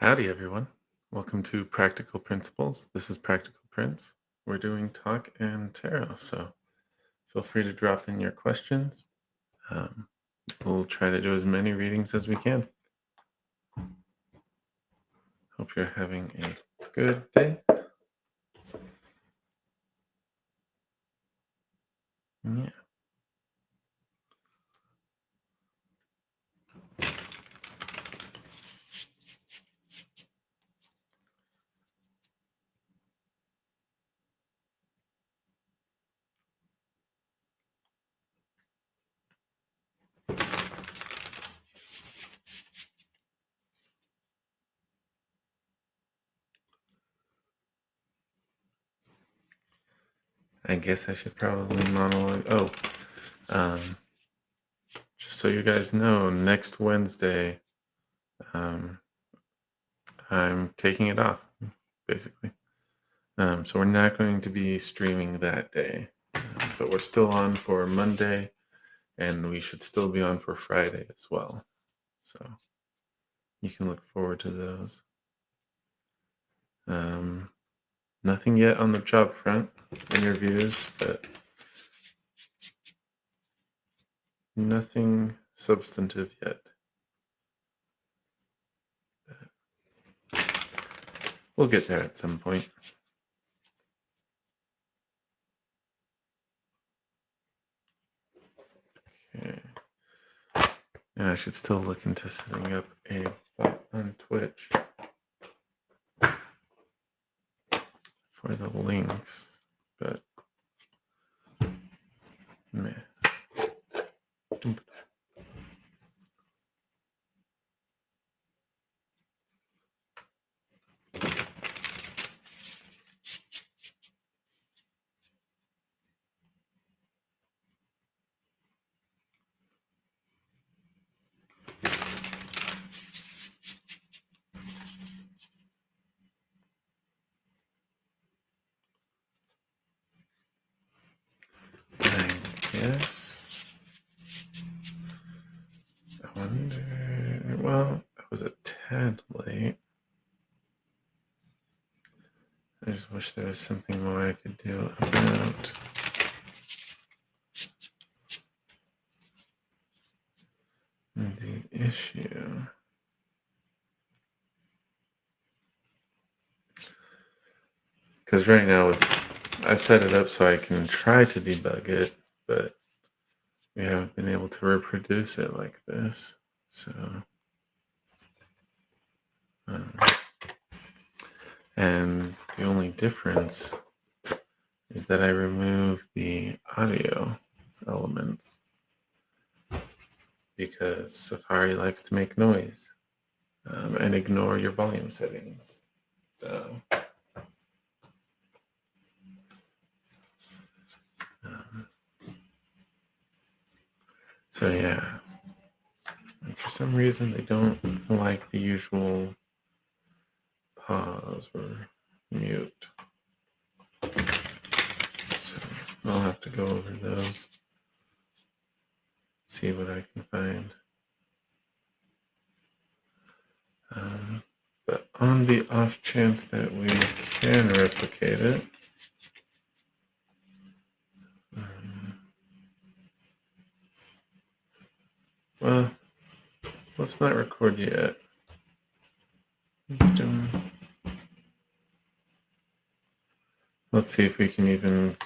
Howdy, everyone. Welcome to Practical Principles. This is Practical Prince. We're doing talk and tarot, so feel free to drop in your questions. Um, we'll try to do as many readings as we can. Hope you're having a good day. Yeah. I guess I should probably monologue. Um, just so you guys know, next Wednesday, um, I'm taking it off, basically. So we're not going to be streaming that day, but we're still on for Monday, and we should still be on for Friday as well. So you can look forward to those. Nothing yet on the job front, interviews, but nothing substantive yet. We'll get there at some point. Okay. And I should still look into setting up a bot on Twitch for the links, but meh. I guess. I wonder. Well, I was a tad late. I just wish there was something more I could do about the issue. Because right now, I set it up so I can try to debug it, but we haven't been able to reproduce it like this. So, and the only difference is that I remove the audio elements because Safari likes to make noise and ignore your volume settings. So yeah, and for some reason they don't like the usual pause or mute. So I'll have to go over those, see what I can find. But on the off chance that we can replicate it, well, let's not record yet. Let's see if we can even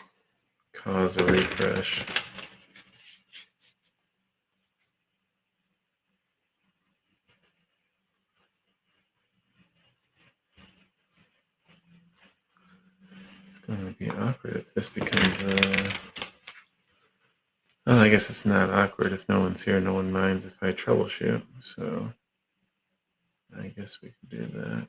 cause a refresh. It's going to be awkward if this becomes well, I guess it's not awkward if no one's here. No one minds if I troubleshoot. So I guess we could do that.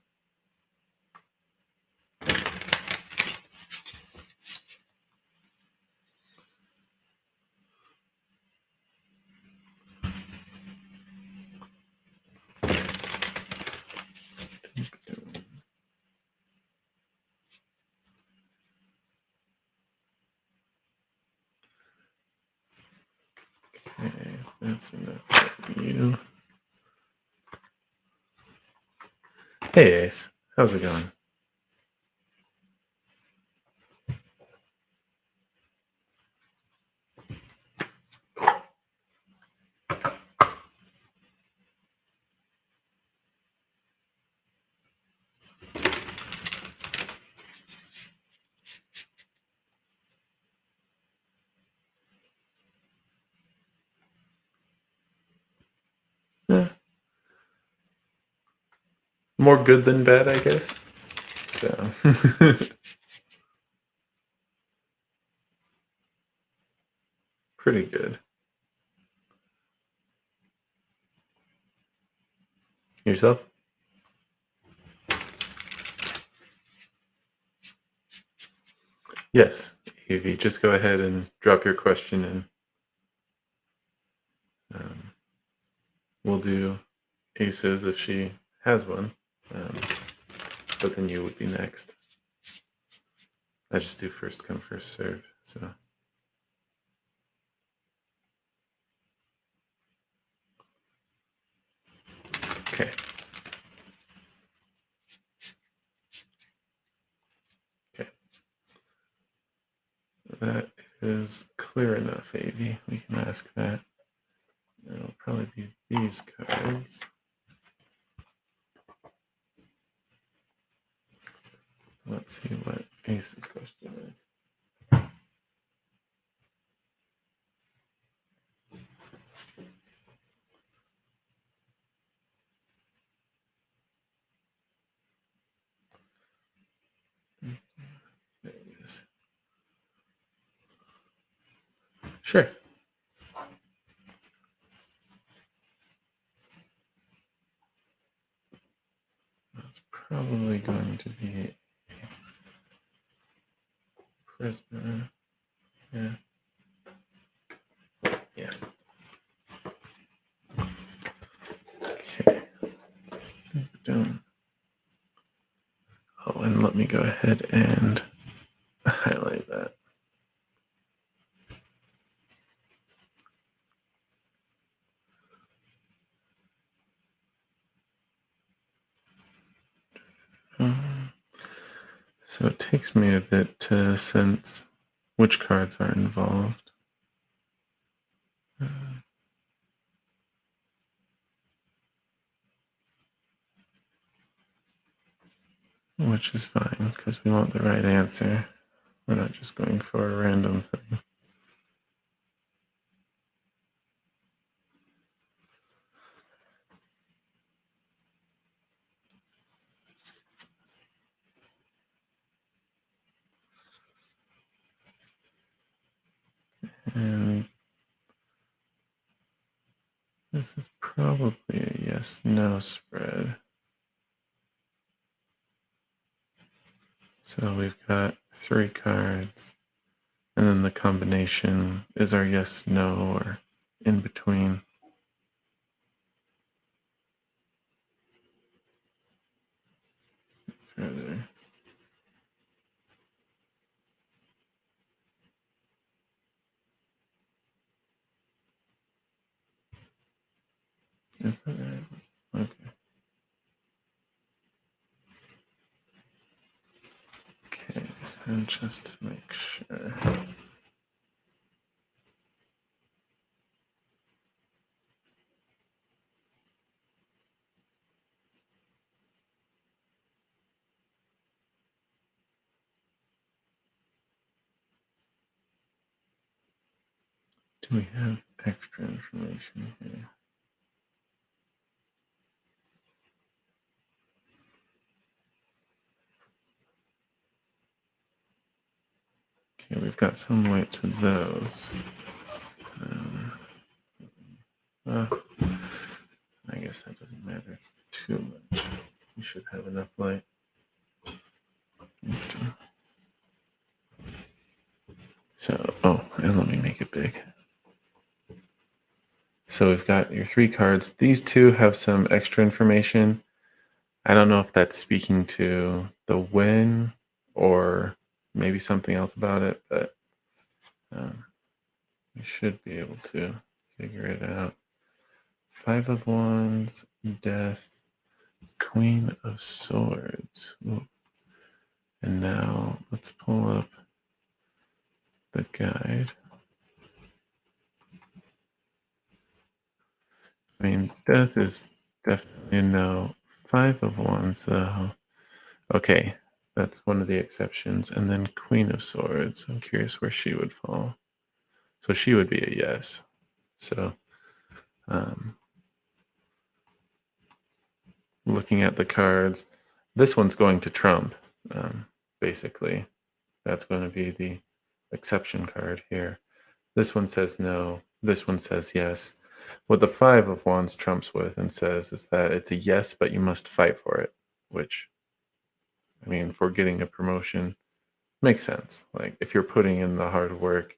Okay, that's enough for you. Hey Ace, how's it going? Eh, more good than bad, I guess. So, pretty good. Yourself? Yes, Evie, just go ahead and drop your question in. Um, we'll do Aces if she has one, um, but then you would be next. I just do first come, first serve. So, okay. Okay. That is clear enough, Evie. We can ask that. It'll probably be these cards. Let's see what Ace's question is. There it is. Sure. That's probably going to be Prisma. Yeah. Yeah. Okay. Done. Oh, and let me go ahead and highlight that. So it takes me a bit to sense which cards are involved. Which is fine, because we want the right answer. We're not just going for a random thing. And this is probably a yes-no spread. So we've got 3 cards, and then the combination is our yes-no or in between. Further. Is that right? Okay. Okay, and just to make sure. Do we have extra information here? Okay, we've got some weight to those. I guess that doesn't matter too much. We should have enough light. So, oh, and let me make it big. So we've got your 3 cards. These 2 have some extra information. I don't know if that's speaking to the win or maybe something else about it, but we should be able to figure it out. 5 of Wands, Death, Queen of Swords. Ooh. And now let's pull up the guide. I mean, death is definitely a no. Five of Wands, though. Okay, that's one of the exceptions. And then Queen of Swords. I'm curious where she would fall. So she would be a yes. So, looking at the cards, this one's going to trump, basically. That's going to be the exception card here. This one says no. This one says yes. What the Five of Wands trumps with and says is that it's a yes, but you must fight for it, which, I mean, for getting a promotion makes sense. Like, if you're putting in the hard work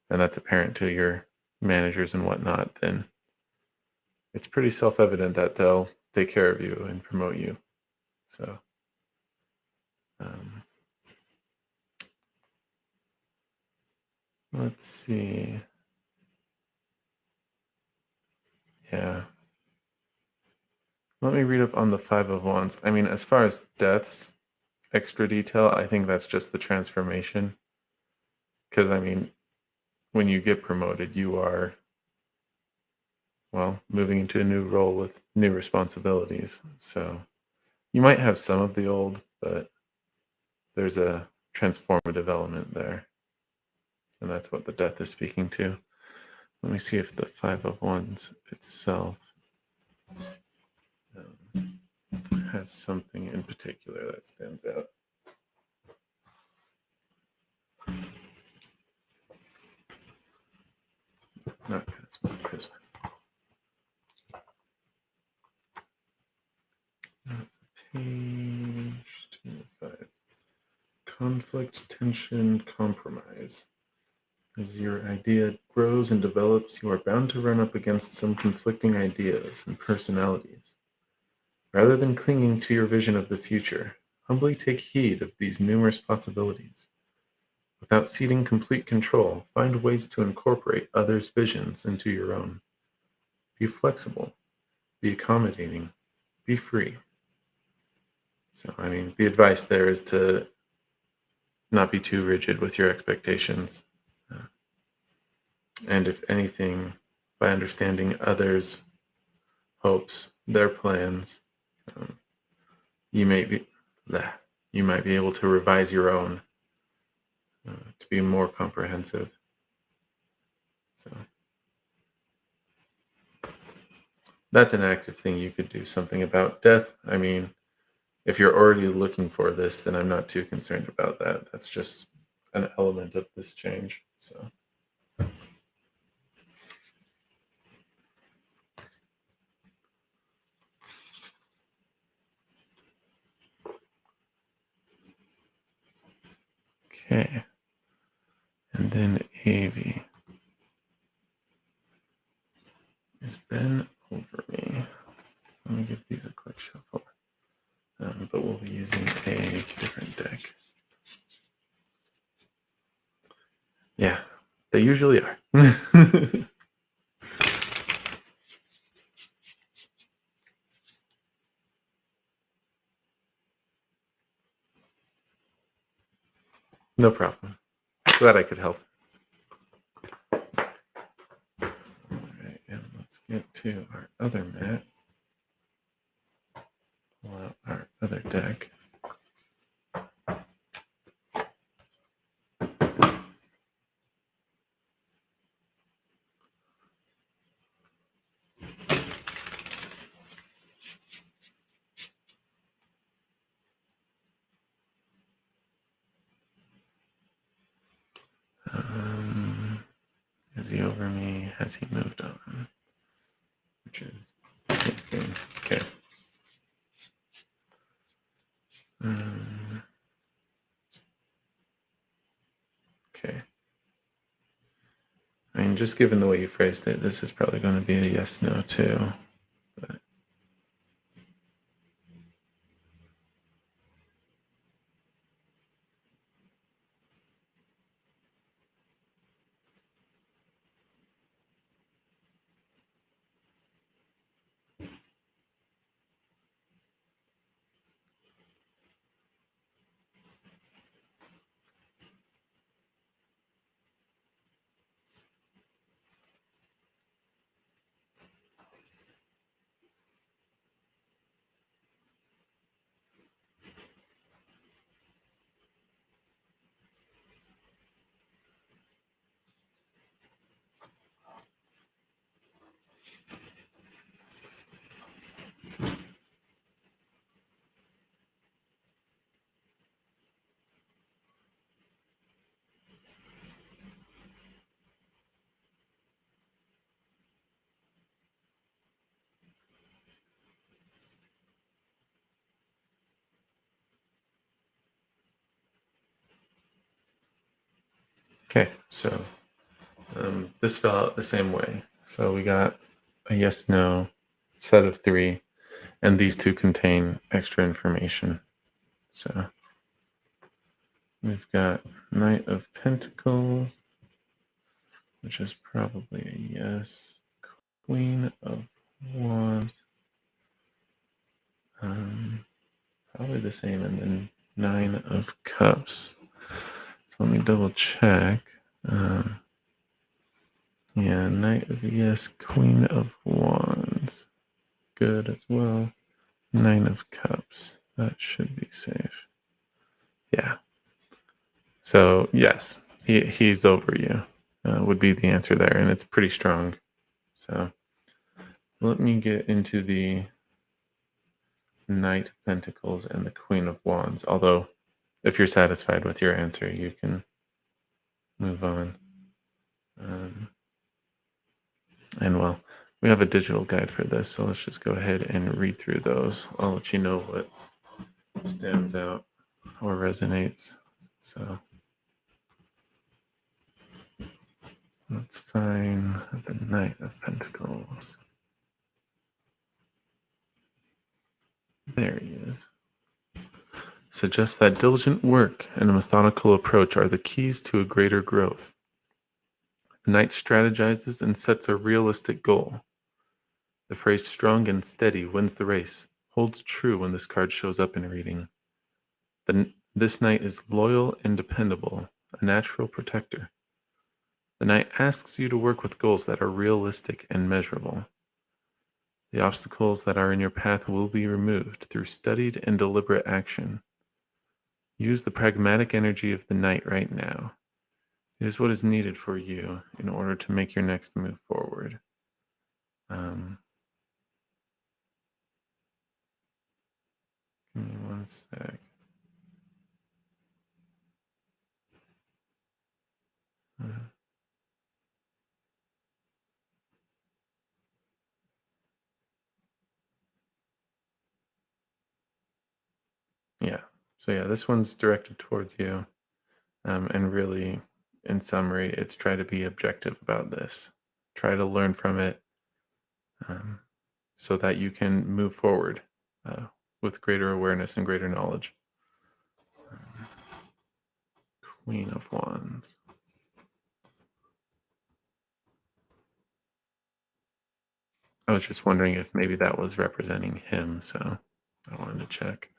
and that's apparent to your managers and whatnot, then it's pretty self-evident that they'll take care of you and promote you. So, let's see. Yeah. Let me read up on the Five of Wands. I mean, as far as deaths, extra detail, I think that's just the transformation. Because, I mean, when you get promoted, you are, well, moving into a new role with new responsibilities. So you might have some of the old, but there's a transformative element there. And that's what the death is speaking to. Let me see if the Five of Wands itself has something in particular that stands out. Not charisma. Page 205. Conflict, tension, compromise. As your idea grows and develops, you are bound to run up against some conflicting ideas and personalities. Rather than clinging to your vision of the future, humbly take heed of these numerous possibilities. Without ceding complete control, find ways to incorporate others' visions into your own. Be flexible, be accommodating, be free. So, I mean, the advice there is to not be too rigid with your expectations. And if anything, by understanding others' hopes, their plans, um, you may be you might be able to revise your own to be more comprehensive. So that's an active thing you could do something about. Death, I mean, if you're already looking for this, then I'm not too concerned about that. That's just an element of this change. So. Okay. And then Avi is Ben over me. Let me give these a quick shuffle. But we'll be using a different deck. Yeah, they usually are. No problem. Glad I could help. All right, and let's get to our other mat. Pull out our other deck. Is he over me? Has he moved on? Which is the same thing. Okay. Okay. I mean, just given the way you phrased it, this is probably going to be a yes/no too. But Okay, so this fell out the same way. So we got a yes no set of 3, and these two contain extra information. So we've got Knight of Pentacles, which is probably a yes. Queen of Wands, probably the same, and then 9 of Cups. So let me double check. Yeah, Knight is a yes. Queen of Wands, good as well. 9 of Cups, that should be safe. Yeah. So yes, he's over you. Would be the answer there, and it's pretty strong. So let me get into the Knight of Pentacles and the Queen of Wands. Although, if you're satisfied with your answer, you can move on. And well, we have a digital guide for this, so let's just go ahead and read through those. I'll let you know what stands out or resonates. So let's find the Knight of Pentacles. There he is. Suggests that diligent work and a methodical approach are the keys to a greater growth. The Knight strategizes and sets a realistic goal. The phrase strong and steady wins the race holds true when this card shows up in a reading. This Knight is loyal and dependable, a natural protector. The Knight asks you to work with goals that are realistic and measurable. The obstacles that are in your path will be removed through studied and deliberate action. Use the pragmatic energy of the Knight right now. It is what is needed for you in order to make your next move forward. Give me one sec. Yeah. So yeah, this one's directed towards you. And really, in summary, it's try to be objective about this. Try to learn from it so that you can move forward with greater awareness and greater knowledge. Queen of Wands. I was just wondering if maybe that was representing him, so I wanted to check.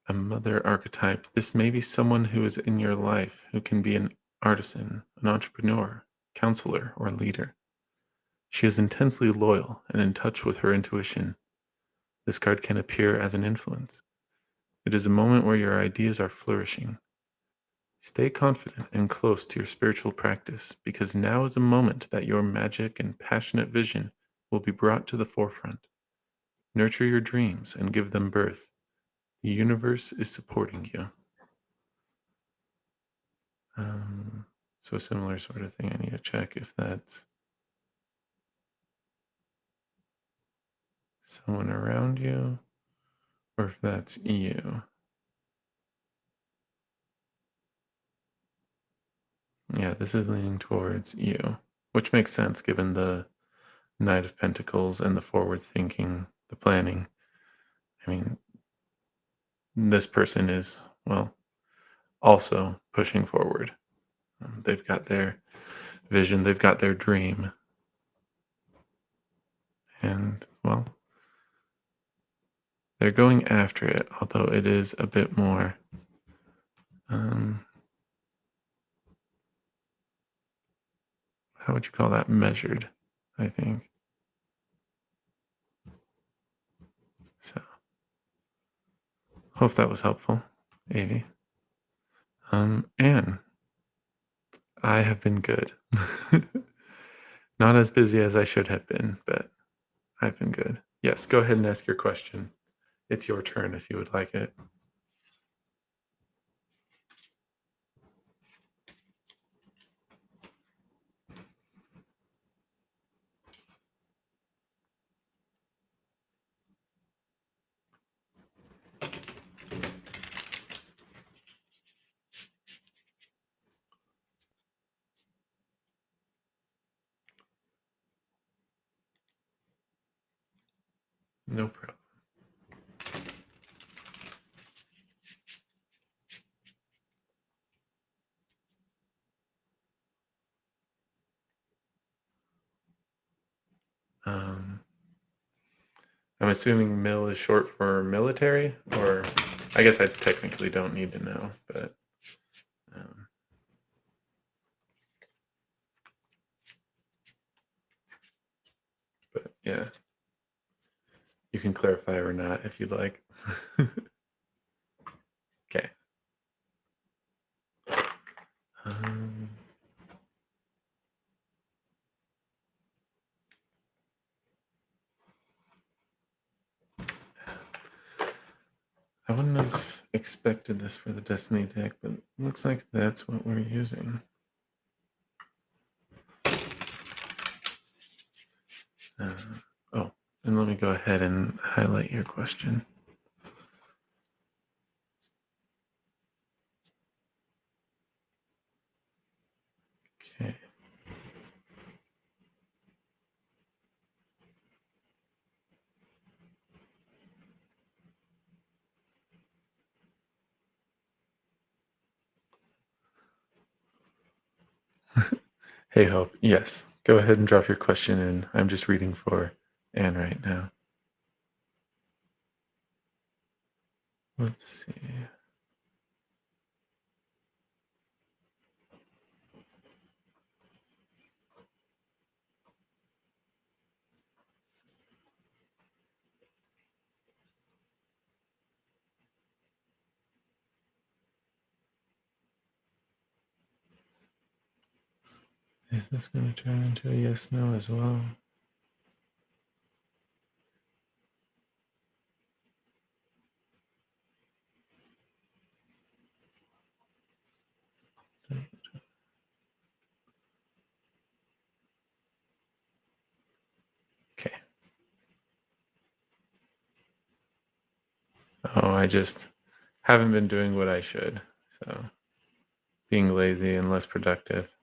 A mother archetype. This may be someone who is in your life who can be an artisan, an entrepreneur, counselor, or leader. She is intensely loyal and in touch with her intuition. This card can appear as an influence. It is a moment where your ideas are flourishing. Stay confident and close to your spiritual practice because now is a moment that your magic and passionate vision will be brought to the forefront. Nurture your dreams and give them birth. The universe is supporting you. So a similar sort of thing. I need to check if that's someone around you or if that's you. Yeah, this is leaning towards you, which makes sense given the Knight of Pentacles and the forward thinking, the planning. I mean, this person is, well, also pushing forward. They've got their vision, they've got their dream. And, well, they're going after it, although it is a bit more. How would you call that? Measured, I think. So, hope that was helpful, Avi. Anne, I have been good. Not as busy as I should have been, but I've been good. Yes, go ahead and ask your question. It's your turn if you would like it. No problem. I'm assuming mil is short for military, or I guess I technically don't need to know, um, but yeah, you can clarify or not if you'd like. Okay. Um, I wouldn't have expected this for the Destiny deck, but it looks like that's what we're using. Oh, and let me go ahead and highlight your question. Okay. Hey, Hope. Yes, go ahead and drop your question in. I'm just reading for Anne right now. Let's see. Is this going to turn into a yes, no as well? Okay. Oh, I just haven't been doing what I should. So being lazy and less productive.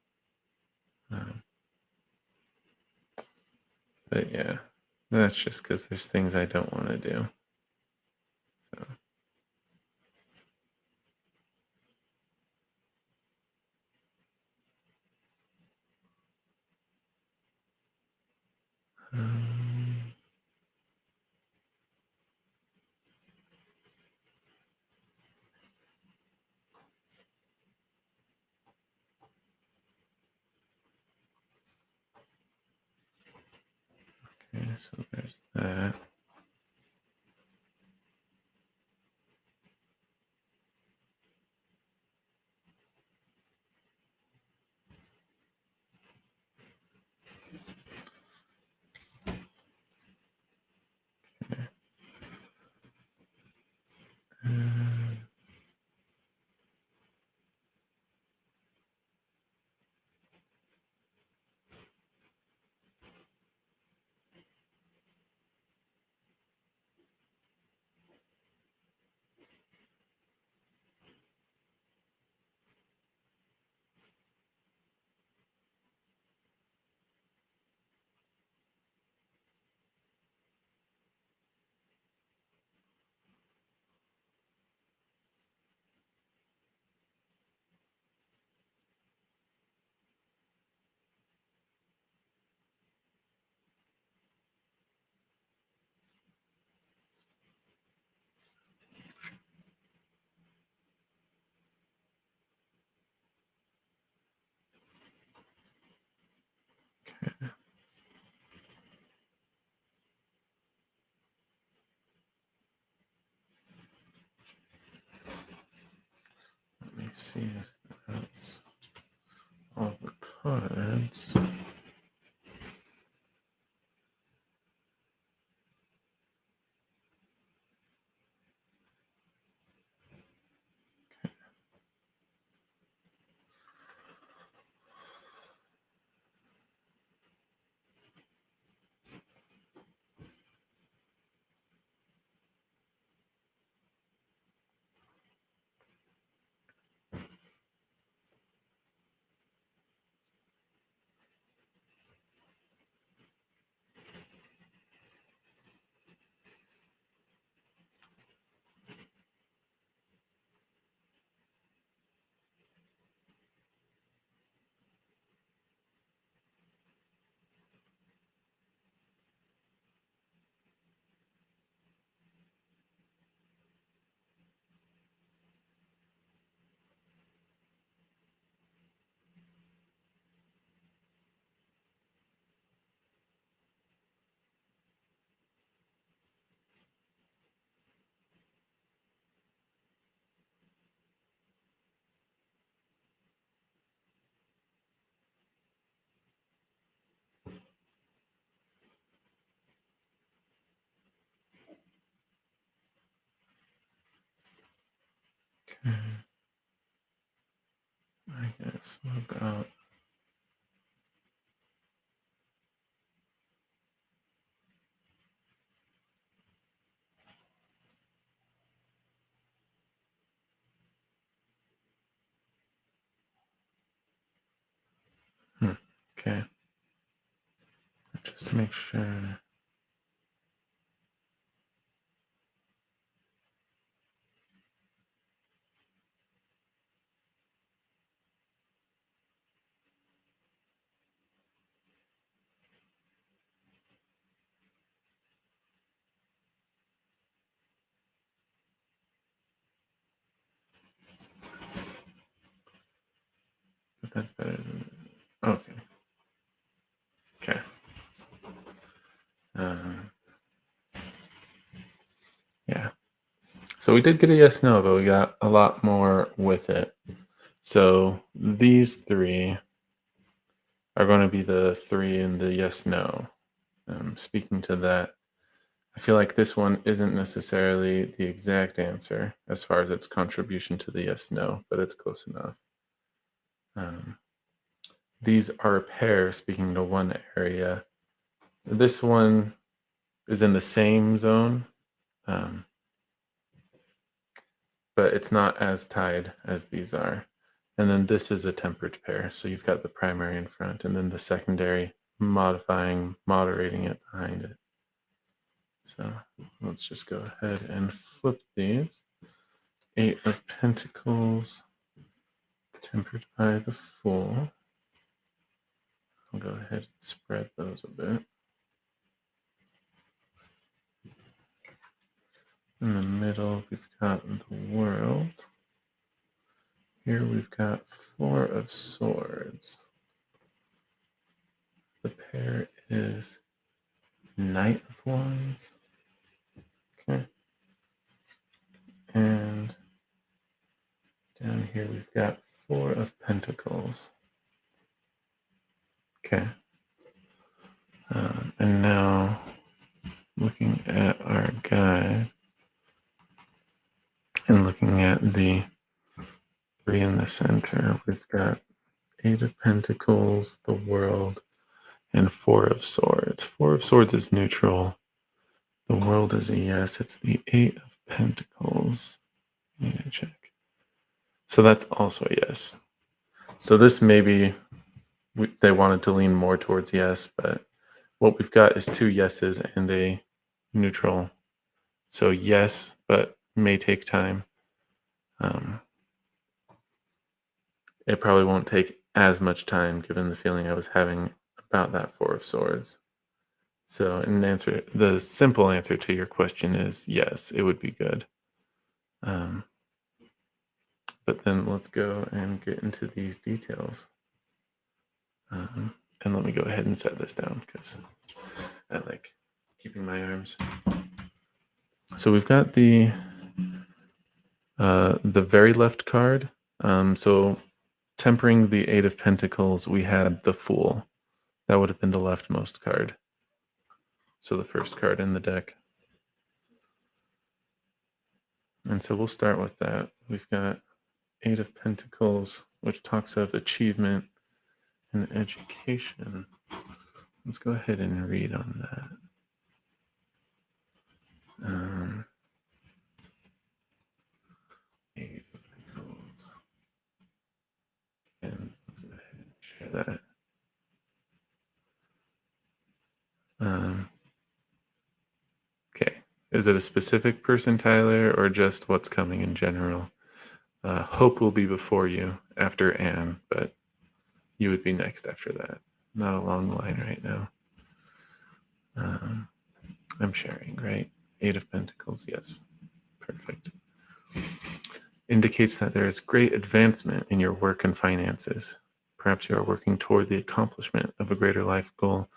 But yeah, that's just because there's things I don't want to do. So. Um, okay, so there's that. Okay. Okay. Let me see if that's all the cards. Okay. I guess what about okay. Just to make sure. But that's better than okay. Okay. Yeah. So we did get a yes no, but we got a lot more with it. So these three are going to be the three in the yes no. Speaking to that, I feel like this one isn't necessarily the exact answer as far as its contribution to the yes no, but it's close enough. These are a pair speaking to one area. This one is in the same zone, um, but it's not as tied as these are. And then this is a tempered pair. So you've got the primary in front and then the secondary moderating it behind it. So let's just go ahead and flip these. 8 of Pentacles, tempered by the Fool. I'll go ahead and spread those a bit. In the middle, we've got the World. Here we've got 4 of Swords. The pair is Knight of Wands. Okay. And down here we've got 4 of Pentacles. Okay. And now looking at our guide and looking at the 3 in the center, we've got 8 of Pentacles, the World, and 4 of Swords. 4 of Swords is neutral. The World is a yes. It's the 8 of Pentacles. I need to check. So that's also a yes. So this maybe they wanted to lean more towards yes, but what we've got is 2 yeses and a neutral. So yes, but may take time. It probably won't take as much time given the feeling I was having about that 4 of Swords. So the simple answer to your question is yes, it would be good. But then let's go and get into these details. And let me go ahead and set this down because I like keeping my arms. So we've got the very left card. So tempering the 8 of Pentacles, we had the Fool. That would have been the leftmost card. So the first card in the deck. And so we'll start with that. We've got 8 of Pentacles, which talks of achievement and education. Let's go ahead and read on that. 8 of Pentacles. And let's go ahead and share that. Okay. Is it a specific person, Tyler, or just what's coming in general? Hope will be before you after Anne, but you would be next after that. Not a long line right now. I'm sharing, right? 8 of Pentacles, yes. Perfect. Indicates that there is great advancement in your work and finances. Perhaps you are working toward the accomplishment of a greater life goal.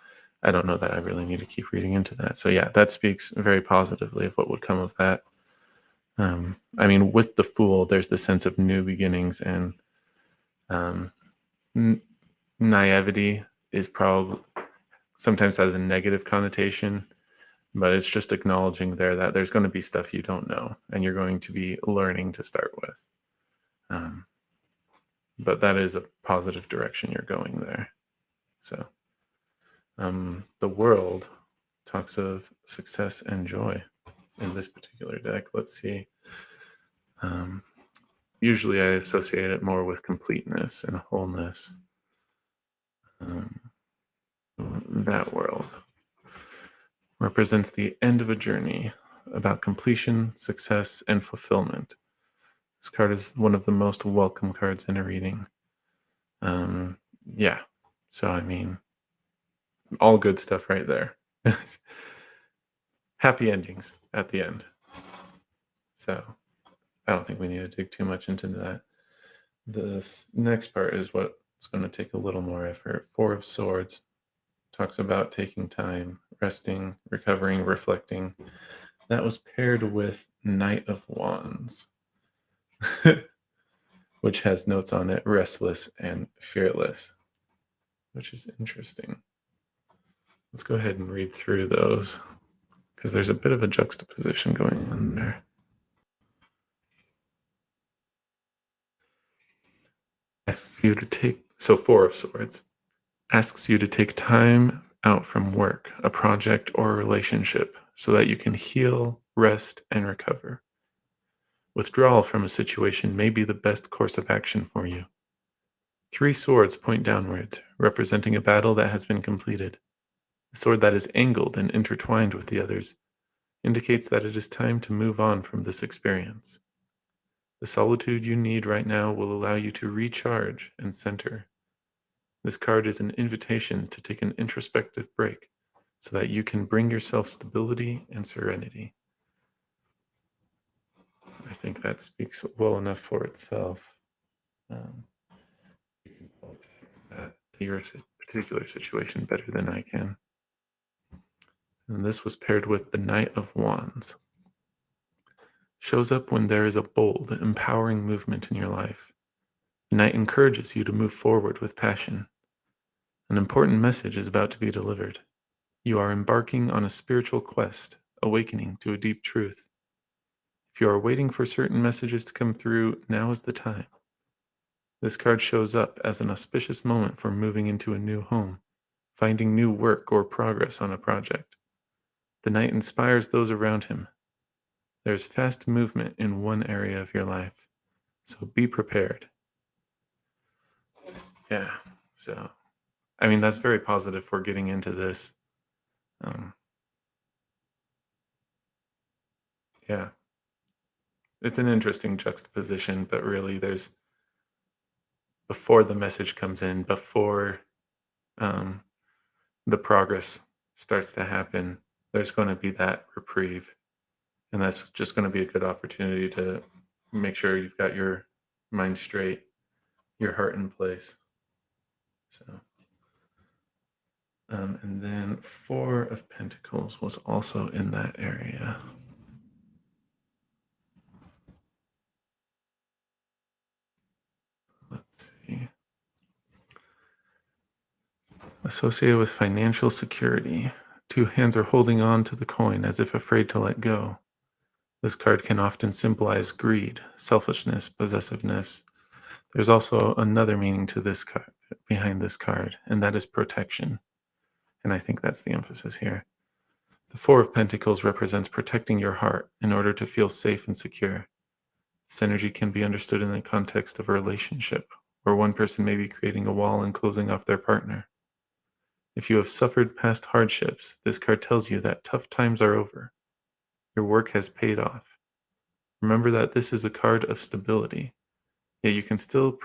I don't know that I really need to keep reading into that. So yeah, that speaks very positively of what would come of that. I mean, with the Fool, there's the sense of new beginnings, and naivety is probably sometimes has a negative connotation, but it's just acknowledging there that there's going to be stuff you don't know and you're going to be learning to start with. Um, but that is a positive direction you're going there. So the world talks of success and joy in this particular deck. Let's see. Um, Usually I associate it more with completeness and wholeness. Um, that world represents the end of a journey about completion, success, and fulfillment. This card is one of the most welcome cards in a reading. Um, yeah. So, I mean, all good stuff right there. Happy endings at the end. So, I don't think we need to dig too much into that. This next part is what's going to take a little more effort. Four of Swords talks about taking time, resting, recovering, reflecting. That was paired with Knight of Wands, which has notes on it restless and fearless, which is interesting. Let's go ahead and read through those because there's a bit of a juxtaposition going on there. Asks you to take, so Four of Swords asks you to take time out from work, a project, or a relationship so that you can heal, rest, and recover. Withdrawal from a situation may be the best course of action for you. Three swords point downwards, representing a battle that has been completed. The sword that is angled and intertwined with the others indicates that it is time to move on from this experience. The solitude you need right now will allow you to recharge and center. This card is an invitation to take an introspective break so that you can bring yourself stability and serenity. I think that speaks well enough for itself. You can fall back to your particular situation better than I can. And this was paired with the Knight of Wands. Shows up when there is a bold, empowering movement in your life. The Knight encourages you to move forward with passion. An important message is about to be delivered. You are embarking on a spiritual quest, awakening to a deep truth. If you are waiting for certain messages to come through, now is the time. This card shows up as an auspicious moment for moving into a new home, finding new work or progress on a project. The Knight inspires those around him. There's fast movement in one area of your life, so be prepared. Yeah, so, I mean, that's very positive for getting into this. Yeah, it's an interesting juxtaposition, but really there's, before the message comes in, before um, the progress starts to happen, there's going to be that reprieve. And that's just going to be a good opportunity to make sure you've got your mind straight, your heart in place. So, and then Four of Pentacles was also in that area. Let's see. Associated with financial security, two hands are holding on to the coin as if afraid to let go. This card can often symbolize greed, selfishness, possessiveness. There's also another meaning to this card, behind this card, and that is protection. And I think that's the emphasis here. The Four of Pentacles represents protecting your heart in order to feel safe and secure. This energy can be understood in the context of a relationship, where one person may be creating a wall and closing off their partner. If you have suffered past hardships, this card tells you that tough times are over. Your work has paid off. Remember that this is a card of stability, yet you can still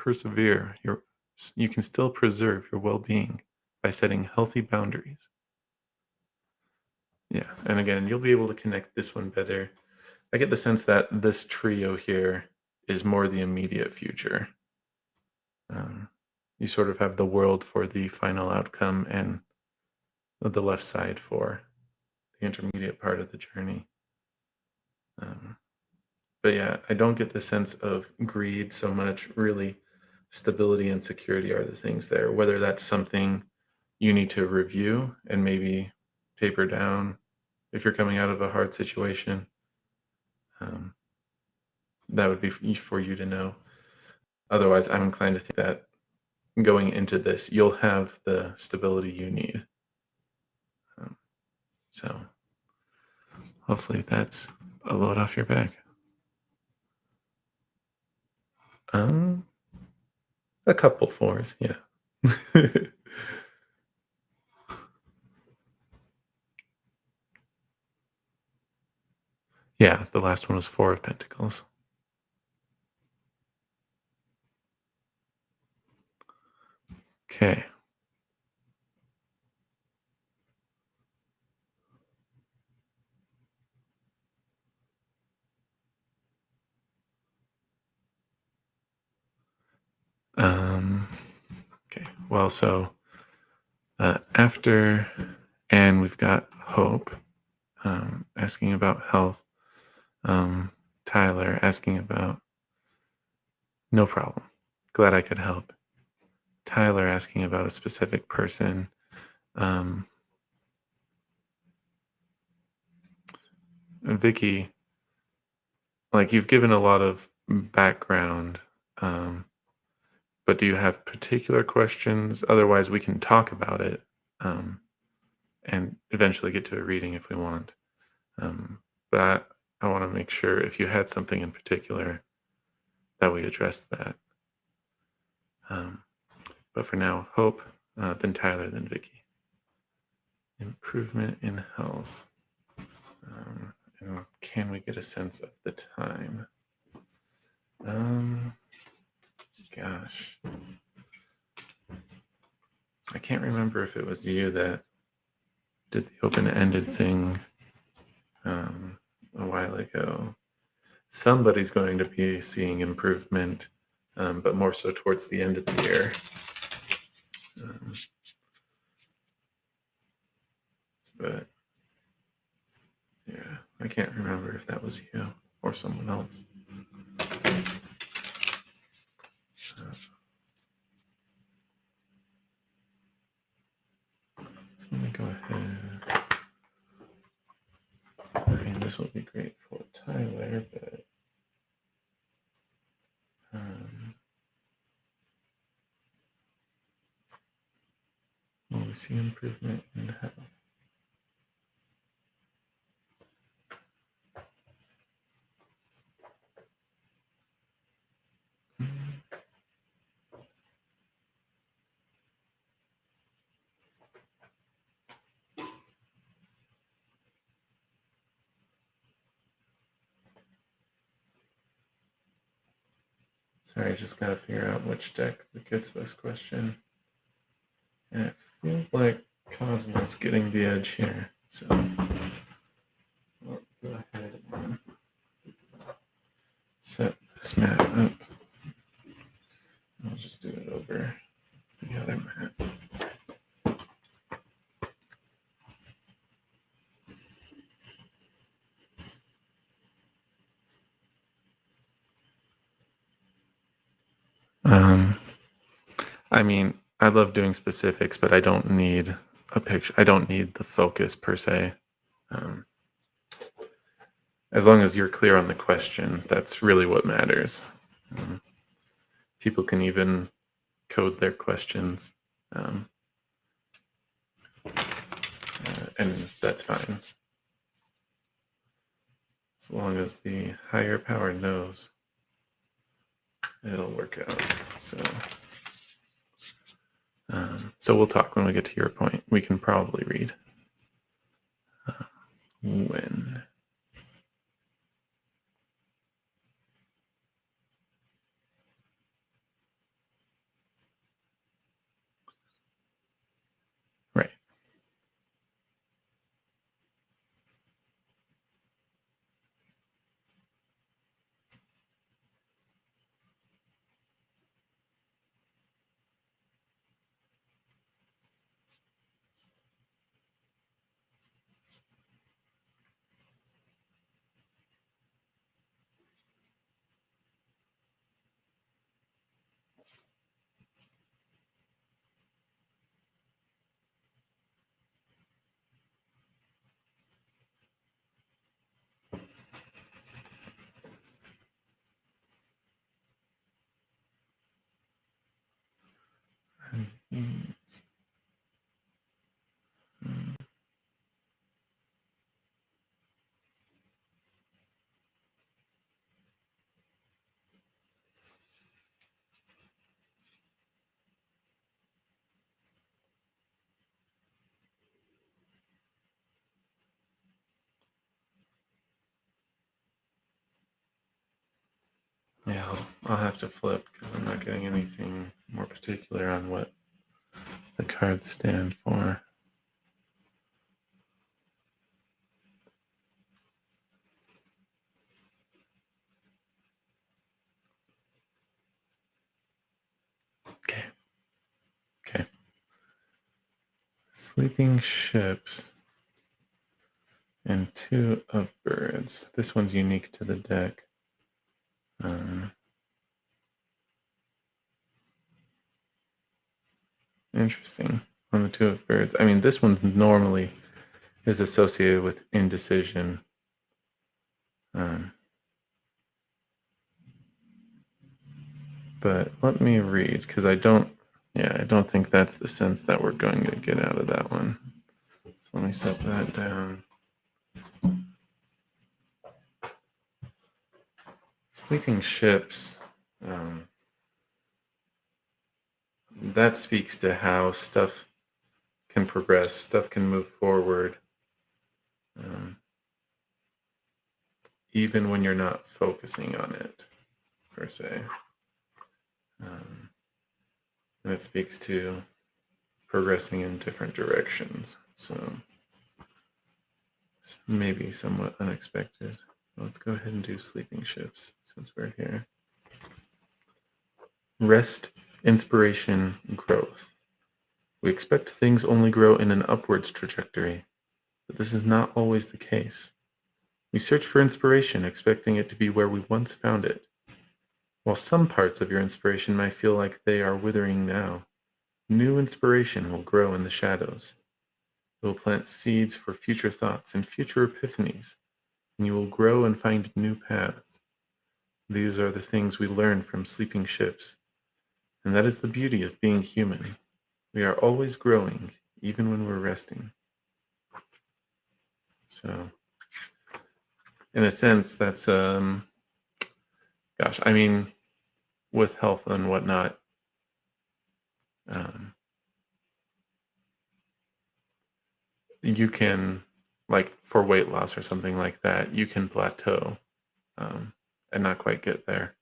you can still preserve your well-being by setting healthy boundaries. Yeah, and again, you'll be able to connect this one better. I get the sense that this trio here is more the immediate future. Um, you sort of have the world for the final outcome and the left side for the intermediate part of the journey. Um, but yeah, I don't get the sense of greed so much. Really, stability and security are the things there. Whether that's something you need to review and maybe taper down if you're coming out of a hard situation, um, that would be for you to know. Otherwise, I'm inclined to think that going into this, you'll have the stability you need. Um, so hopefully that's a load off your back. Um, a couple fours, yeah. Yeah, the last one was Four of Pentacles. Okay. Um, okay. Well, so after, and we've got Hope asking about health. Tyler asking about no problem. Glad I could help. Tyler asking about a specific person. Vicky, like you've given a lot of background, but do you have particular questions? Otherwise, we can talk about it and eventually get to a reading if we want. But I want to make sure if you had something in particular that we address that. But for now, Hope, then Tyler, then Vicky. Improvement in health. And can we get a sense of the time? Gosh. I can't remember if it was you that did the open-ended thing a while ago. Somebody's going to be seeing improvement, but more so towards the end of the year. But yeah, I can't remember if that was you or someone else. So let me go ahead. I mean, this would be great for Tyler, but will we see improvement in health? Sorry, I just gotta figure out which deck that gets this question. And it feels like Cosmo's getting the edge here. So I'll go ahead and set this mat up. I'll just do it over the other mat. I mean, I love doing specifics, but I don't need a picture. I don't need the focus per se. As long as you're clear on the question, that's really what matters. People can even code their questions, and that's fine. As long as the higher power knows, it'll work out. So we'll talk when we get to your point. We can probably read. When? Right. Yeah, I'll have to flip because I'm not getting anything more particular on what the cards stand for. Okay. Okay. Sleeping ships and 2 of birds. This one's unique to the deck. Interesting. On the 2 of birds. I mean, this one normally is associated with indecision. But let me read, because I don't think that's the sense that we're going to get out of that one. So let me set that down. Sleeping ships, that speaks to how stuff can progress, stuff can move forward, even when you're not focusing on it, per se. And it speaks to progressing in different directions. So maybe somewhat unexpected. Let's go ahead and do sleeping ships since we're here. Rest, inspiration, growth. We expect things only grow in an upwards trajectory, but this is not always the case. We search for inspiration, expecting it to be where we once found it. While some parts of your inspiration might feel like they are withering now, new inspiration will grow in the shadows. It will plant seeds for future thoughts and future epiphanies, and you will grow and find new paths. These are the things we learn from sleeping ships, and that is the beauty of being human. We are always growing, even when we're resting. So, in a sense, that's, gosh, I mean, with health and whatnot, you can, like for weight loss or something like that, you can plateau and not quite get there.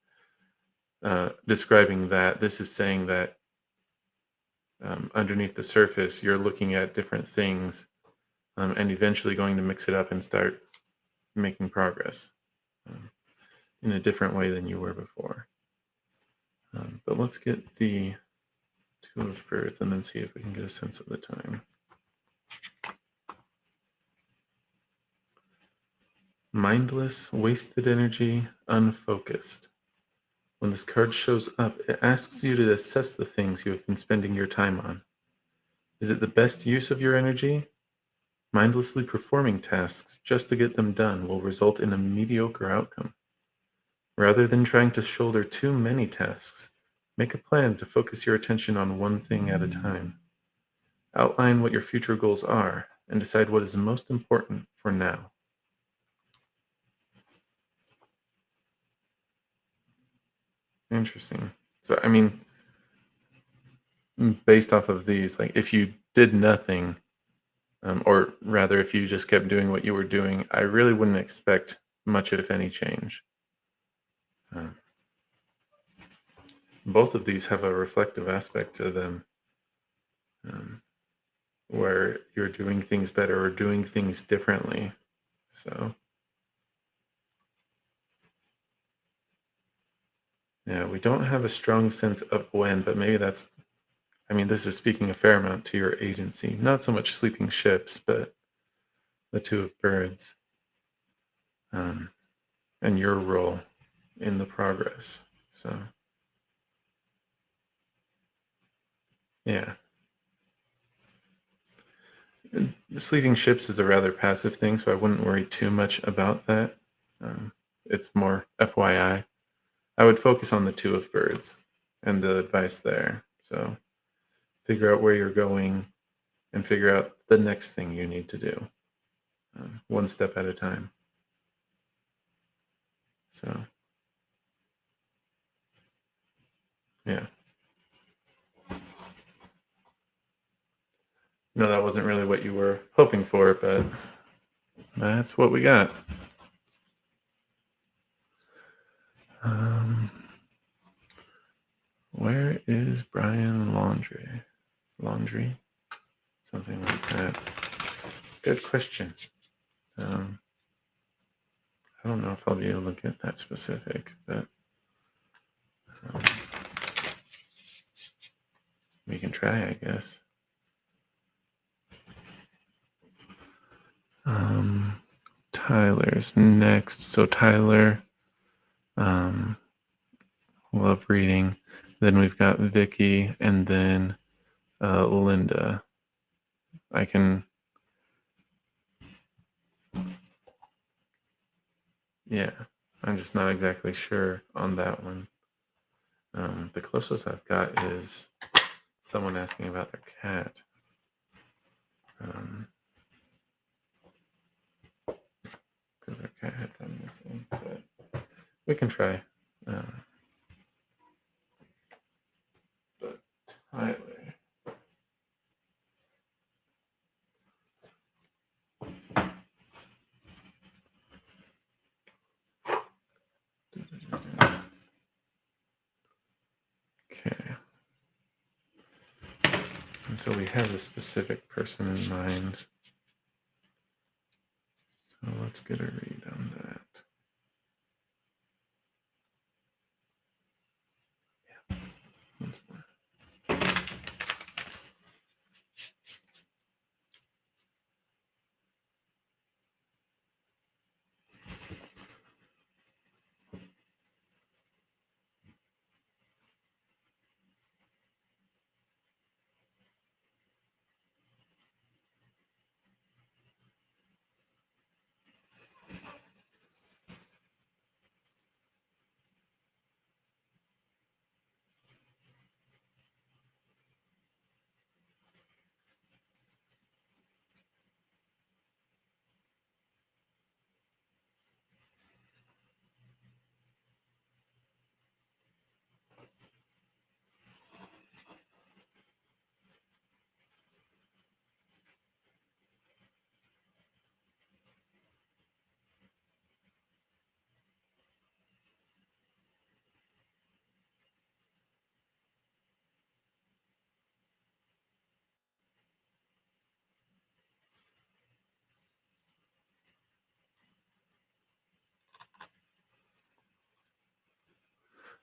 Describing that, this is saying that underneath the surface, you're looking at different things and eventually going to mix it up and start making progress in a different way than you were before. But let's get the 2 of birds and then see if we can get a sense of the time. Mindless, wasted energy, unfocused. When this card shows up, it asks you to assess the things you have been spending your time on. Is it the best use of your energy? Mindlessly performing tasks just to get them done will result in a mediocre outcome. Rather than trying to shoulder too many tasks, make a plan to focus your attention on one thing at a time. Outline what your future goals are and decide what is most important for now. Interesting. So, I mean, based off of these, like if you did nothing, or rather if you just kept doing what you were doing, I really wouldn't expect much, if any, change. Both of these have a reflective aspect to them, where you're doing things better or doing things differently. So, yeah, we don't have a strong sense of when, but maybe that's, I mean, this is speaking a fair amount to your agency. Not so much sleeping ships, but the 2 of birds, and your role in the progress. So, yeah. Sleeping ships is a rather passive thing, so I wouldn't worry too much about that. It's more FYI. I would focus on the 2 of birds and the advice there. So figure out where you're going and figure out the next thing you need to do, one step at a time. So, yeah. No, that wasn't really what you were hoping for, but that's what we got. is Brian Laundrie? Laundrie? Something like that. Good question. I don't know if I'll be able to get that specific, but we can try, I guess. Tyler's next. So Tyler, love reading. Then we've got Vicky, and then Linda. Yeah, I'm just not exactly sure on that one. The closest I've got is someone asking about their cat. Because their cat had gone missing, but we can try. But Tyler. Okay. And so we have a specific person in mind. So let's get a read on that. Yeah. Once more.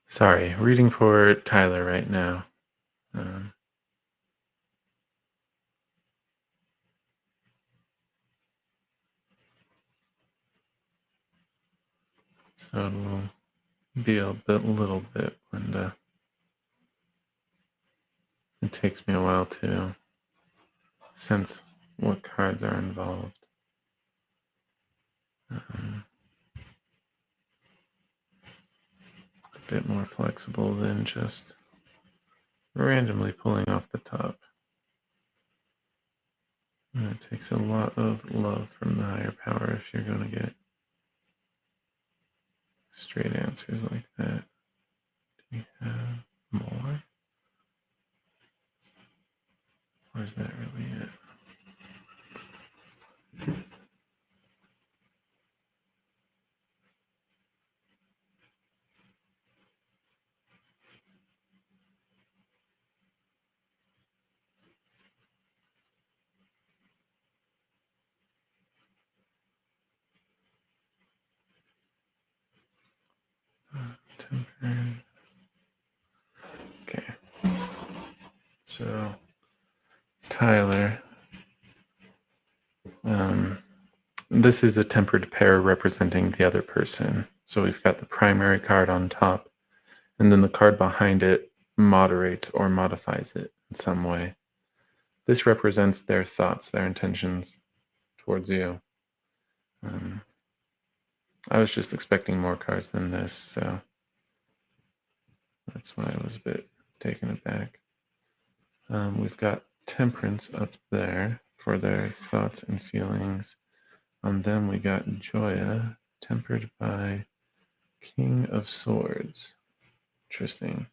Sorry, reading for Tyler right now. So it will be a little bit, Linda. It takes me a while to sense what cards are involved. It's a bit more flexible than just randomly pulling off the top. And it takes a lot of love from the higher power if you're going to get straight answers like that. Do we have more? Or is that really it? Tempered. Okay. So, Tyler, this is a tempered pair representing the other person. So we've got the primary card on top, and then the card behind it moderates or modifies it in some way. This represents their thoughts, their intentions towards you. I was just expecting more cards than this, so that's why I was a bit taken aback. We've got Temperance up there for their thoughts and feelings. On them, we got Joya, tempered by King of Swords. Interesting.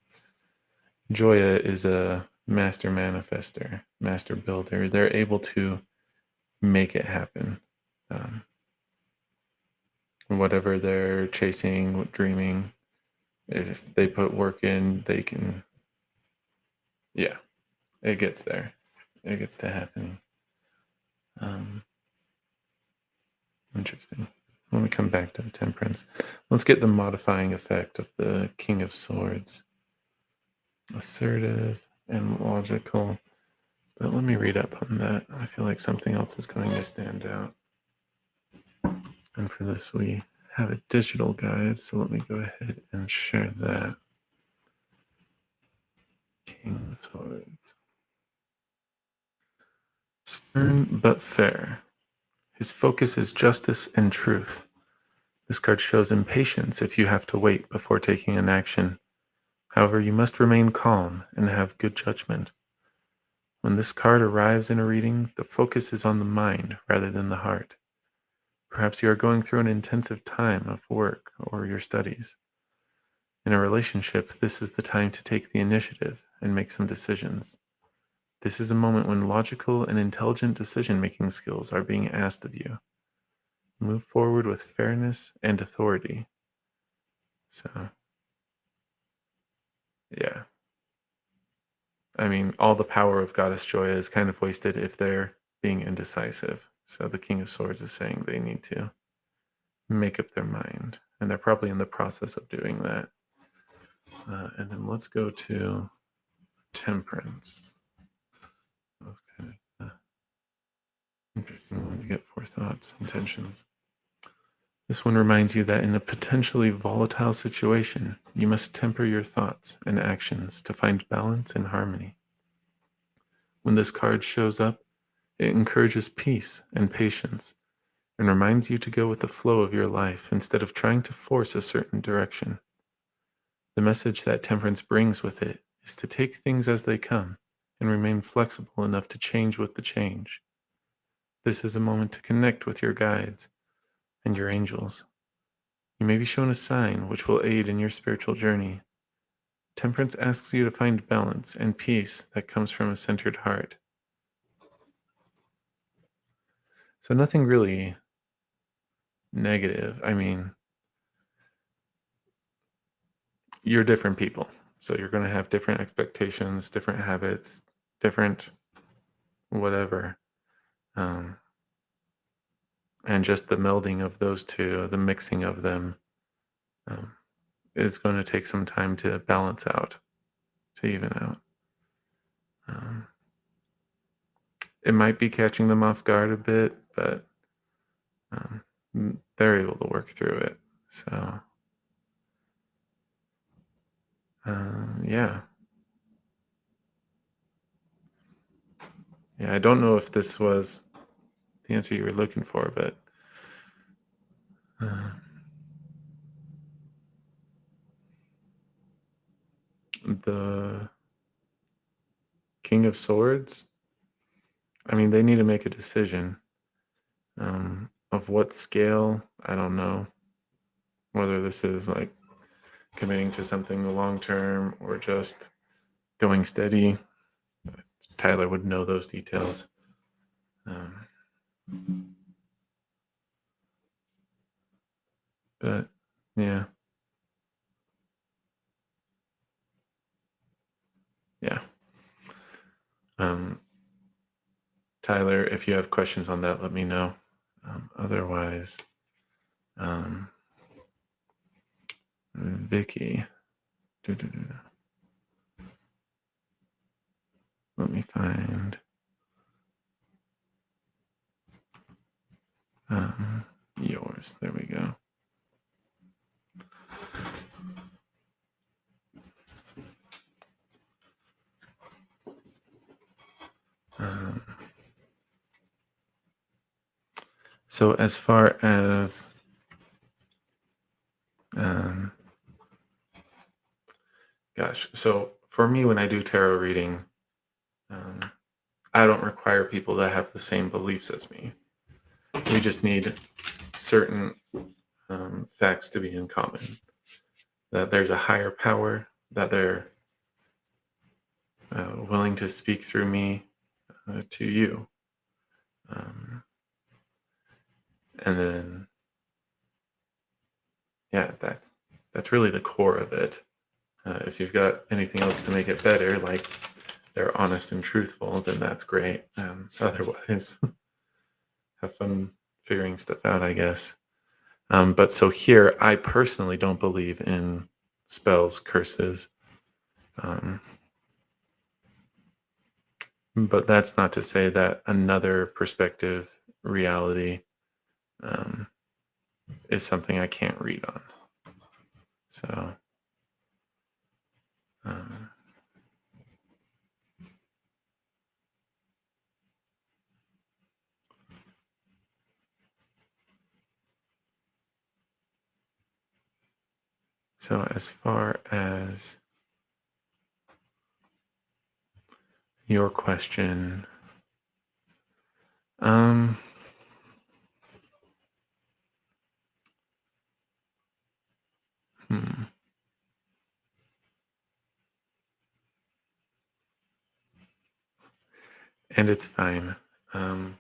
Joya is a master manifester, master builder. They're able to make it happen. Whatever they're chasing, dreaming, if they put work in, they can Yeah, it gets there. It gets to happening. Interesting. When we come back to the Temperance, let's get the modifying effect of the King of Swords. Assertive and logical. But let me read up on that. I feel like something else is going to stand out. And for this, we have a digital guide. So let me go ahead and share that. King of Swords. Stern but fair. His focus is justice and truth. This card shows impatience if you have to wait before taking an action. However, you must remain calm and have good judgment. When this card arrives in a reading, the focus is on the mind rather than the heart. Perhaps you are going through an intensive time of work or your studies. In a relationship, this is the time to take the initiative and make some decisions. This is a moment when logical and intelligent decision-making skills are being asked of you. Move forward with fairness and authority. So, yeah. I mean, all the power of Goddess Joya is kind of wasted if they're being indecisive. So the King of Swords is saying they need to make up their mind. And they're probably in the process of doing that. And then let's go to Temperance. Okay. Interesting one to get forethoughts, intentions. This one reminds you that in a potentially volatile situation, you must temper your thoughts and actions to find balance and harmony. When this card shows up, it encourages peace and patience and reminds you to go with the flow of your life instead of trying to force a certain direction. The message that temperance brings with it is to take things as they come and remain flexible enough to change with the change. This is a moment to connect with your guides and your angels. You may be shown a sign which will aid in your spiritual journey. Temperance asks you to find balance and peace that comes from a centered heart. So nothing really negative. I mean, you're different people. So you're going to have different expectations, different habits, different whatever. And just the melding of those two, the mixing of them, is going to take some time to balance out, to even out. It might be catching them off guard a bit, but they're able to work through it. So, yeah. Yeah, I don't know if this was the answer you were looking for, but the King of Swords, I mean, they need to make a decision. Of what scale, I don't know. Whether this is like committing to something long term or just going steady. Tyler would know those details. But yeah. Yeah. Tyler, if you have questions on that, let me know. Otherwise, Vicky. Let me find yours. There we go. So as far as gosh, so for me, when I do tarot reading, I don't require people to have the same beliefs as me. We just need certain facts to be in common. That there's a higher power, that they're willing to speak through me to you. And then, yeah, that's really the core of it. If you've got anything else to make it better, like they're honest and truthful, then that's great. Otherwise, have fun figuring stuff out, I guess. But so here, I personally don't believe in spells, curses. Um, but that's not to say that another perspective, reality, um, is something I can't read on. So, um, so as far as your question, um, hmm, and it's fine. Um,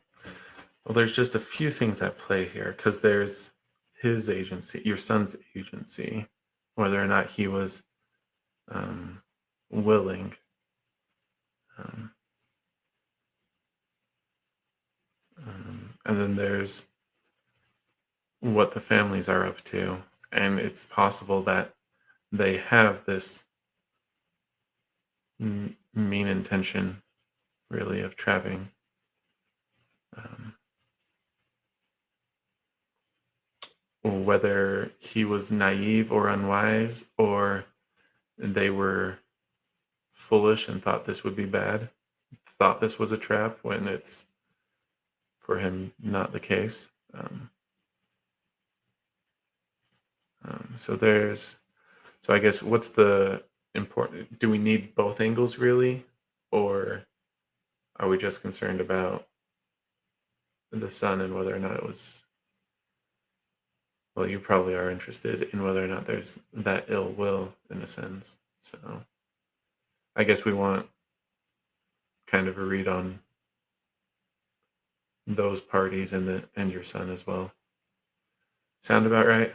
well, there's just a few things at play here because there's his agency, your son's agency, whether or not he was um, willing. Um, and then there's what the families are up to. And it's possible that they have this mean intention, really, of trapping. Um, whether he was naive or unwise, or they were foolish and thought this would be bad, thought this was a trap when it's for him not the case. So there's, so I guess what's the important? Do we need both angles really, or are we just concerned about the son and whether or not it was? Well, you probably are interested in whether or not there's that ill will in a sense. So I guess we want kind of a read on those parties and the and your son as well. Sound about right?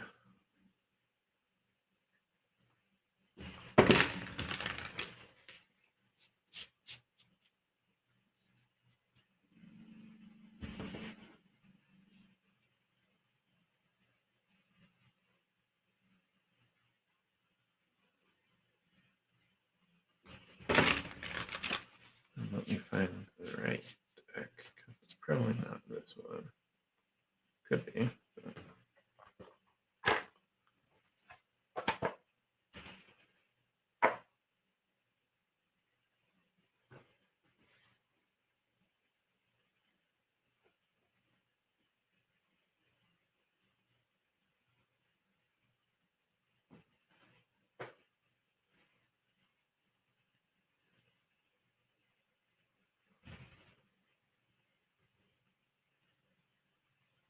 And let me find the right deck because it's probably not this one. Could be.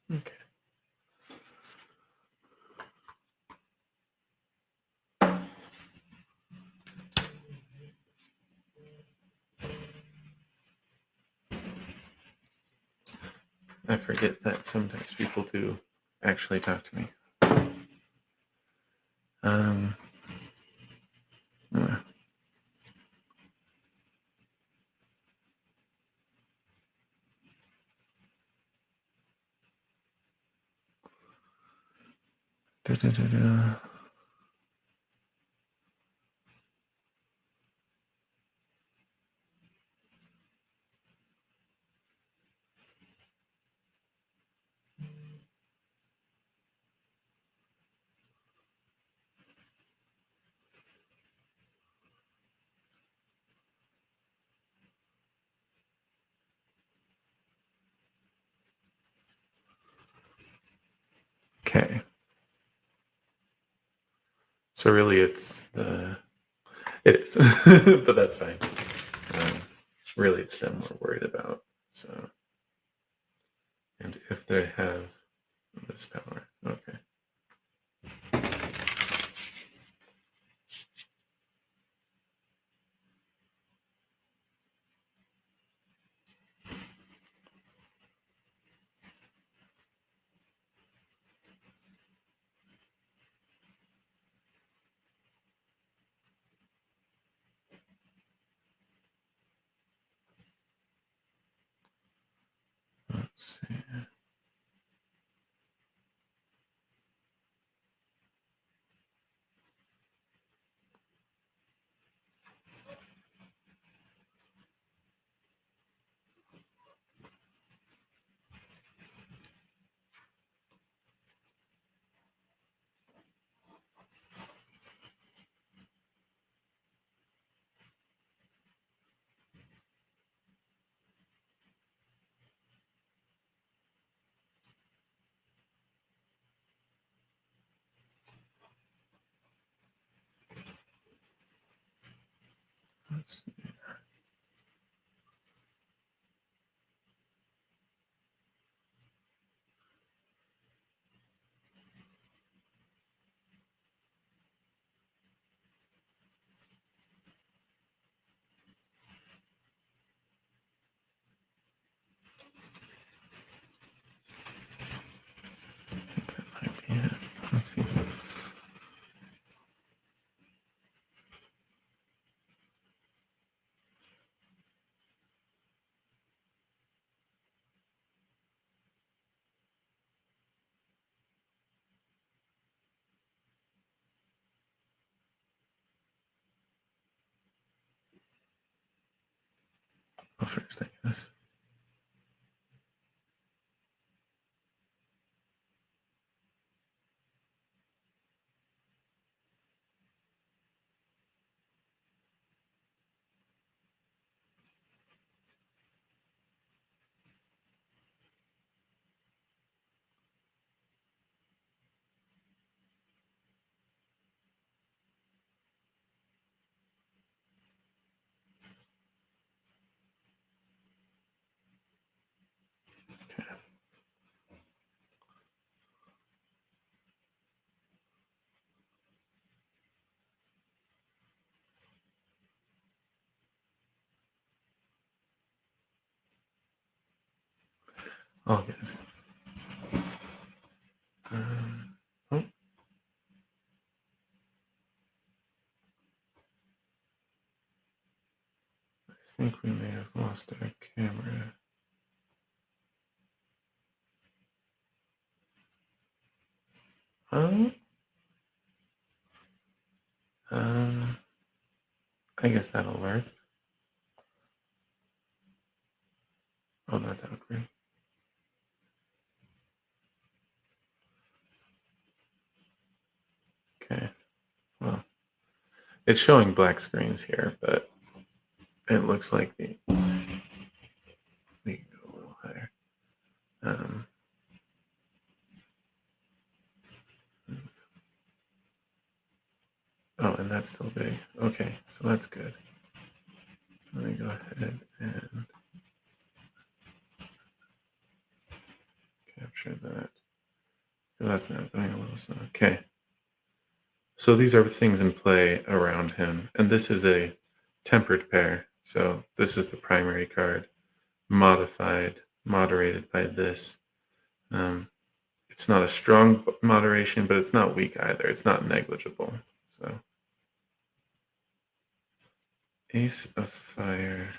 Okay. I forget that sometimes people do actually talk to me. Um, uh, da, da, da, da. Okay. So really, it is, but that's fine. Um, really, it's them we're worried about. So, and if they have this power, okay. Let's see. I think that might be it. Let's see. Well, first, I guess. Okay. All good. Oh, I think we may have lost our camera. Um, um, I guess that'll work. Oh, that's awkward. Okay. Well, it's showing black screens here, but it looks like we can go a little higher. Oh, and that's still big. Okay, so that's good. Let me go ahead and capture that. That's not going a little slow. Okay. So these are things in play around him. And this is a tempered pair. So this is the primary card, modified, moderated by this. It's not a strong moderation, but it's not weak either. It's not negligible. So Ace of Fire,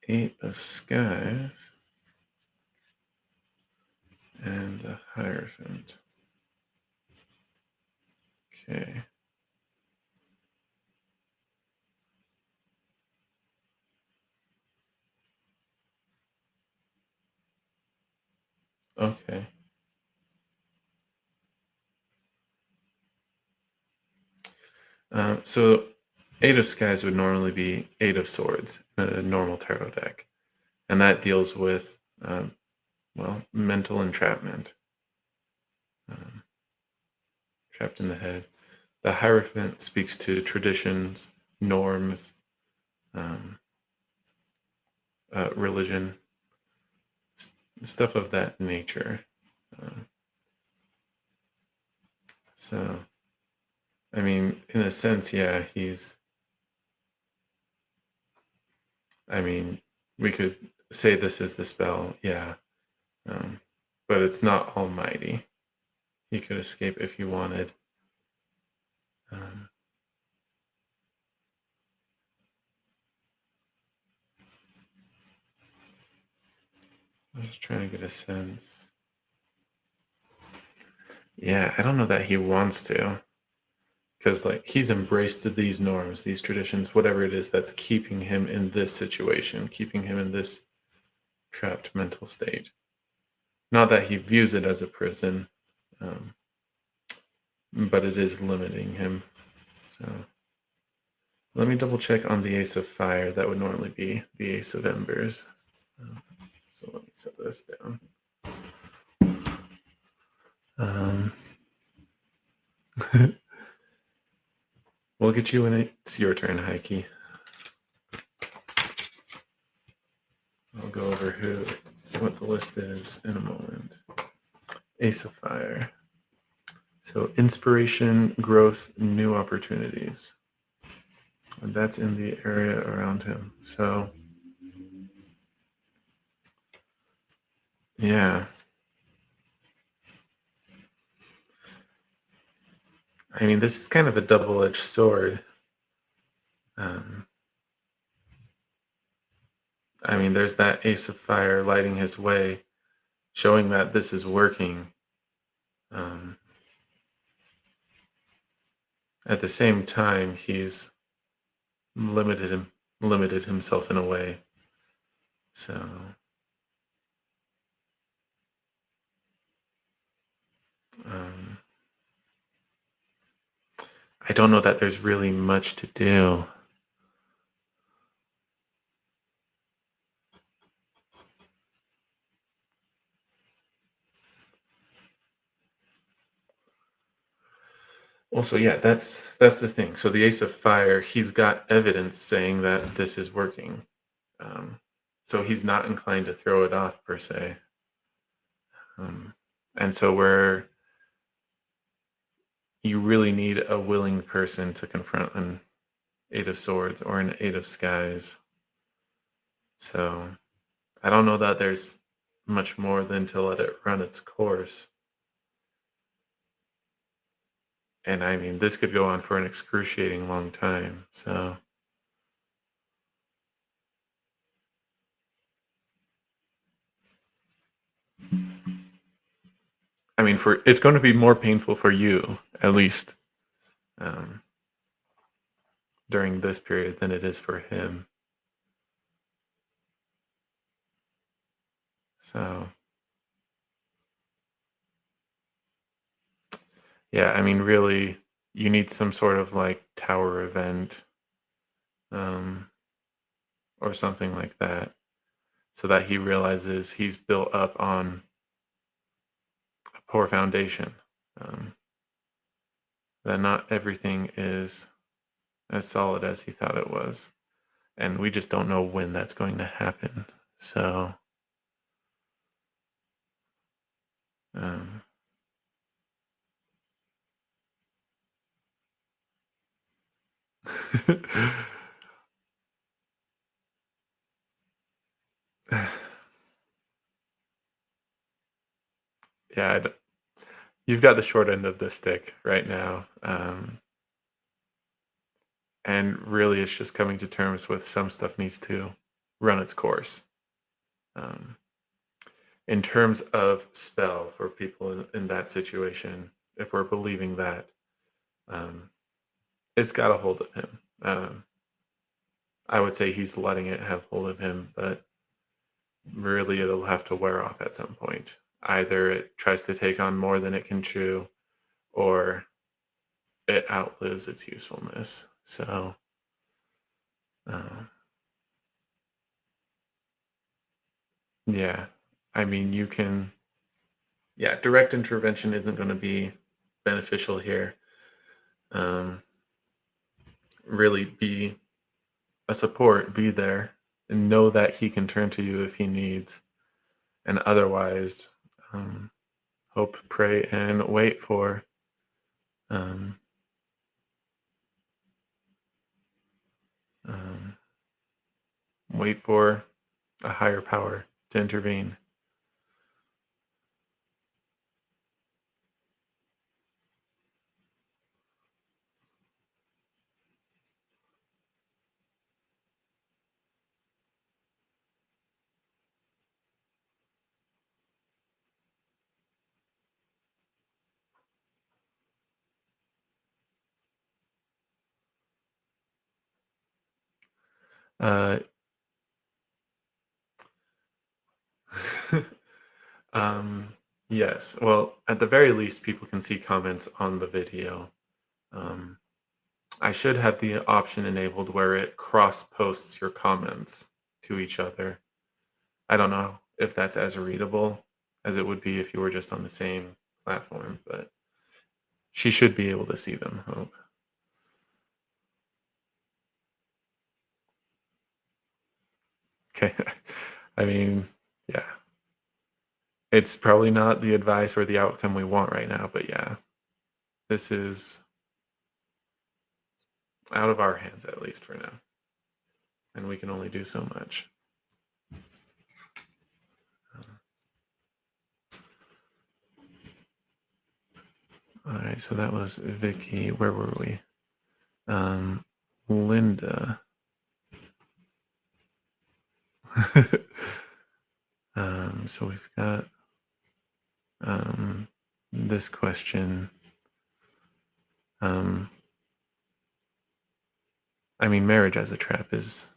Eight of Skies, and the Hierophant. Okay. Okay. So Eight of Skies would normally be Eight of Swords in a normal tarot deck. And that deals with, mental entrapment. Trapped in the head. The Hierophant speaks to traditions, norms, religion, stuff of that nature. So, I mean, in a sense, yeah, we could say this is the spell, yeah, but it's not almighty. He could escape if he wanted. I'm just trying to get a sense. Yeah, I don't know that he wants to. Because like he's embraced these norms, these traditions, whatever it is that's keeping him in this situation, keeping him in this trapped mental state. Not that he views it as a prison, but it is limiting him. So let me double check on the Ace of Fire. That would normally be the Ace of Embers. So let me set this down. We'll get you when it's your turn, Heike. I'll go over what the list is in a moment. Ace of Fire. So inspiration, growth, new opportunities. And that's in the area around him. So yeah. I mean, this is kind of a double-edged sword. I mean, there's that Ace of Fire lighting his way, showing that this is working. At the same time, he's limited himself in a way. So I don't know that there's really much to do. Also, yeah, that's the thing. So the Ace of Fire, he's got evidence saying that this is working. So he's not inclined to throw it off per se. And so you really need a willing person to confront an Eight of Swords or an Eight of Skies. So I don't know that there's much more than to let it run its course. And I mean, this could go on for an excruciating long time. So I mean, it's going to be more painful for you, at least, during this period than it is for him. So yeah, I mean, really, you need some sort of like tower event, or something like that, so that he realizes he's built up on a poor foundation. That not everything is as solid as he thought it was, and we just don't know when that's going to happen. So yeah, you've got the short end of the stick right now. And really, it's just coming to terms with some stuff needs to run its course. In terms of spell for people in that situation, if we're believing that, it's got a hold of him. I would say he's letting it have hold of him, but really it'll have to wear off at some point. Either it tries to take on more than it can chew, or it outlives its usefulness. So yeah, I mean, direct intervention isn't going to be beneficial here. Really be a support, be there, and know that he can turn to you if he needs. And otherwise, hope, pray, and wait for wait for a higher power to intervene. Uh, yes. Well, at the very least, people can see comments on the video. I should have the option enabled where it cross posts your comments to each other. I don't know if that's as readable as it would be if you were just on the same platform, but she should be able to see them, Hope. Okay. I mean, yeah. It's probably not the advice or the outcome we want right now, but yeah, this is out of our hands at least for now, and we can only do so much. All right, so that was Vicky. Where were we? Linda. So we've got this question. I mean, marriage as a trap is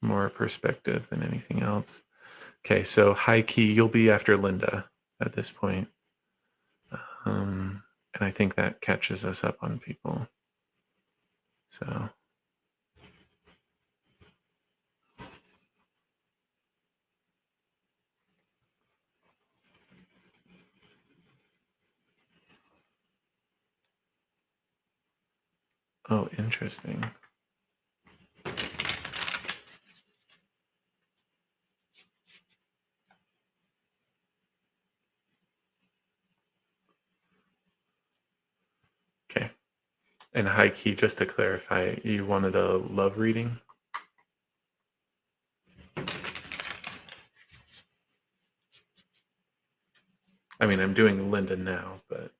more perspective than anything else. Okay, so high key, you'll be after Linda at this point. And I think that catches us up on people. So, oh, interesting. Okay. And high key, just to clarify, you wanted a love reading? I mean, I'm doing Linda now, but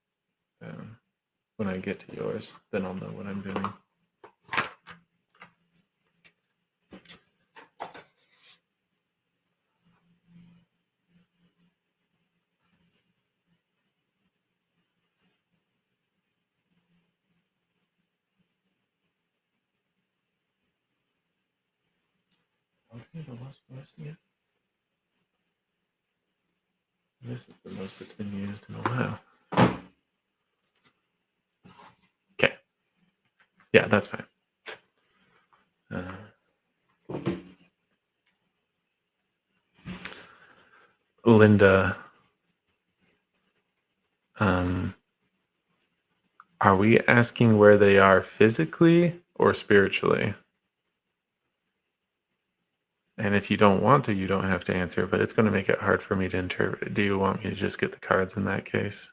when I get to yours, then I'll know what I'm doing. Okay, the last yet. This is the most it's been used in a while. Okay. Yeah, that's fine. Linda, are we asking where they are physically or spiritually? And if you don't want to, you don't have to answer, but it's going to make it hard for me to interpret. Do you want me to just get the cards in that case?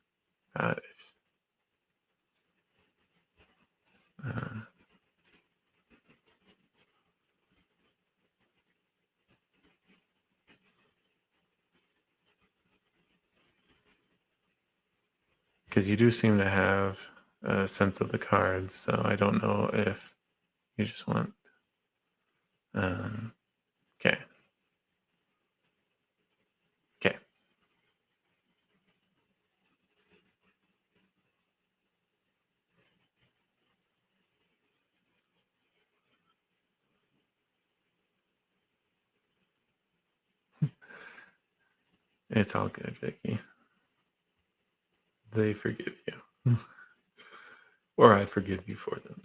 Because you do seem to have a sense of the cards, so I don't know if you just want. Okay. Okay. It's all good, Vicky. They forgive you. Or I forgive you for them.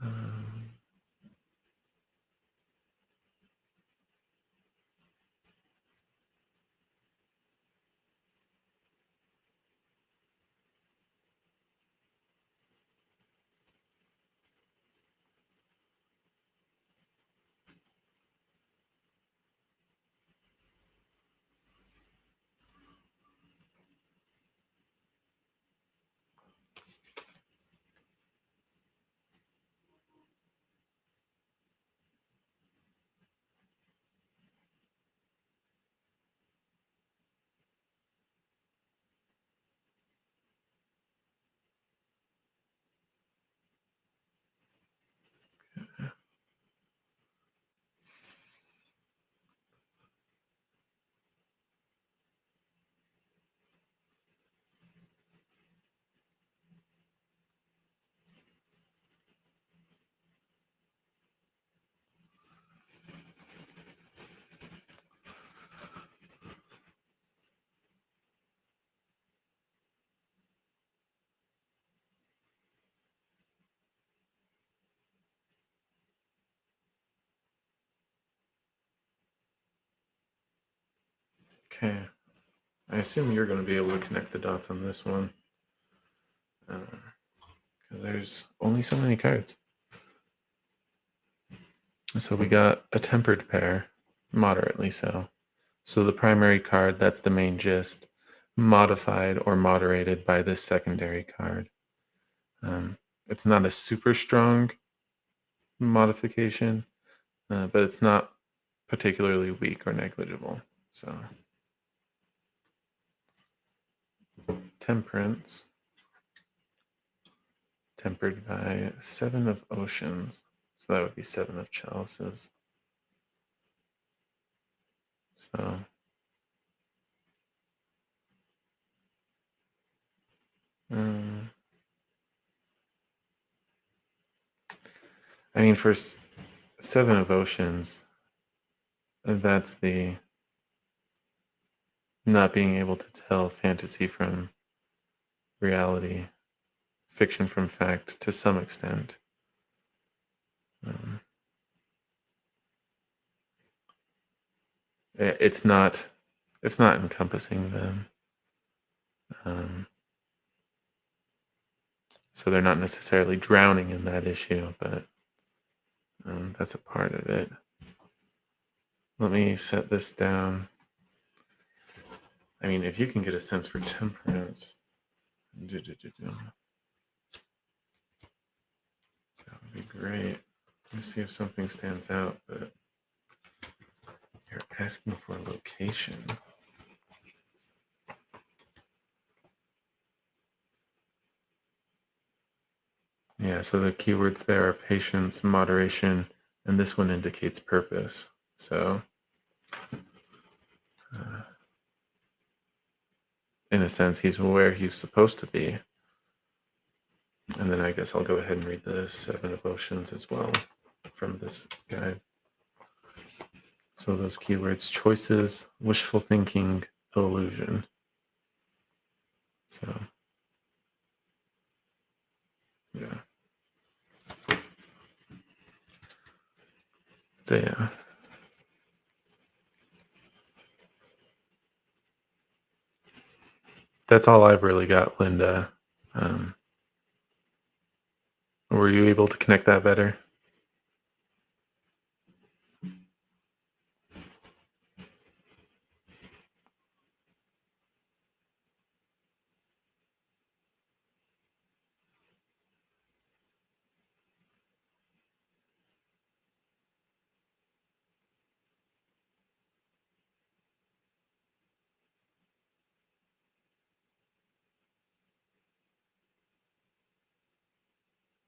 um, okay. I assume you're going to be able to connect the dots on this one. because there's only so many cards. So we got a tempered pair, moderately so. So the primary card, that's the main gist, modified or moderated by this secondary card. It's not a super strong modification, but it's not particularly weak or negligible. So Temperance, tempered by 7 of Oceans. So that would be 7 of Chalices. So I mean, for 7 of Oceans, that's the not being able to tell fantasy from reality, fiction from fact to some extent. It's not encompassing them. So they're not necessarily drowning in that issue, but that's a part of it. Let me set this down. I mean, if you can get a sense for temperance, that would be great. Let me see if something stands out, but you're asking for a location. Yeah, so the keywords there are patience, moderation, and this one indicates purpose. So, in a sense, he's where he's supposed to be. And then I guess I'll go ahead and read the 7 of Oceans as well from this guide. So those keywords: choices, wishful thinking, illusion. So, yeah. So, yeah. That's all I've really got, Linda. Were you able to connect that better?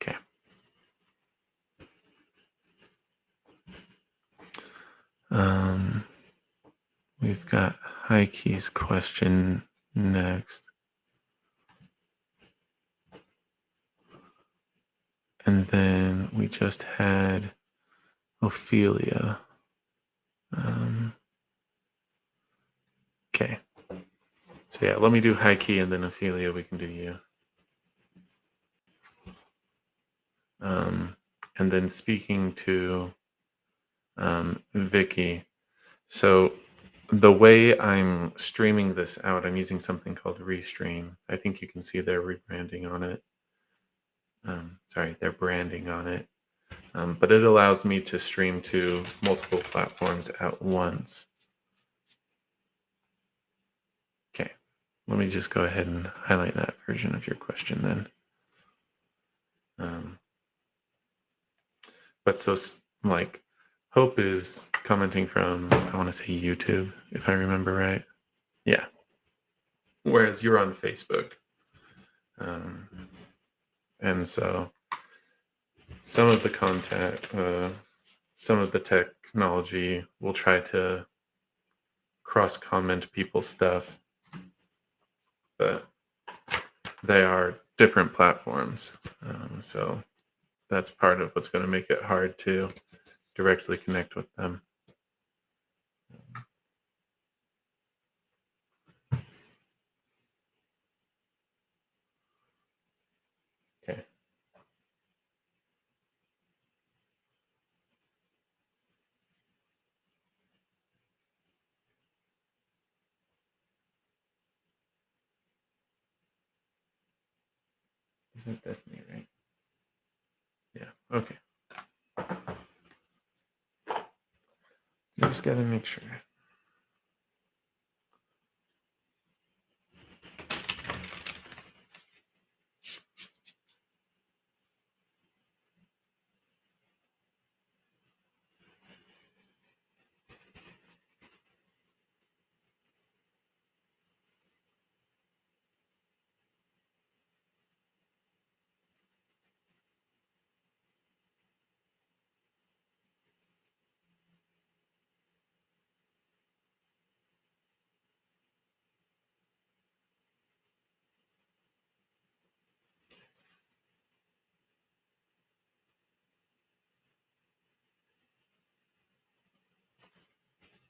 Okay. We've got Heike's question next. And then we just had Ophelia. Okay. So yeah, let me do Heike and then Ophelia, we can do you. And then speaking to Vicky. So the way I'm streaming this out, I'm using something called Restream. I think you can see their rebranding on it. Their branding on it. But it allows me to stream to multiple platforms at once. Okay, let me just go ahead and highlight that version of your question then. But so, like, Hope is commenting from, I want to say YouTube, if I remember right. Yeah. Whereas you're on Facebook. And so some of the content, some of the technology will try to cross comment people's stuff, but they are different platforms. So that's part of what's going to make it hard to directly connect with them. Okay. This is Destiny, right? Yeah. Okay. You just gotta make sure.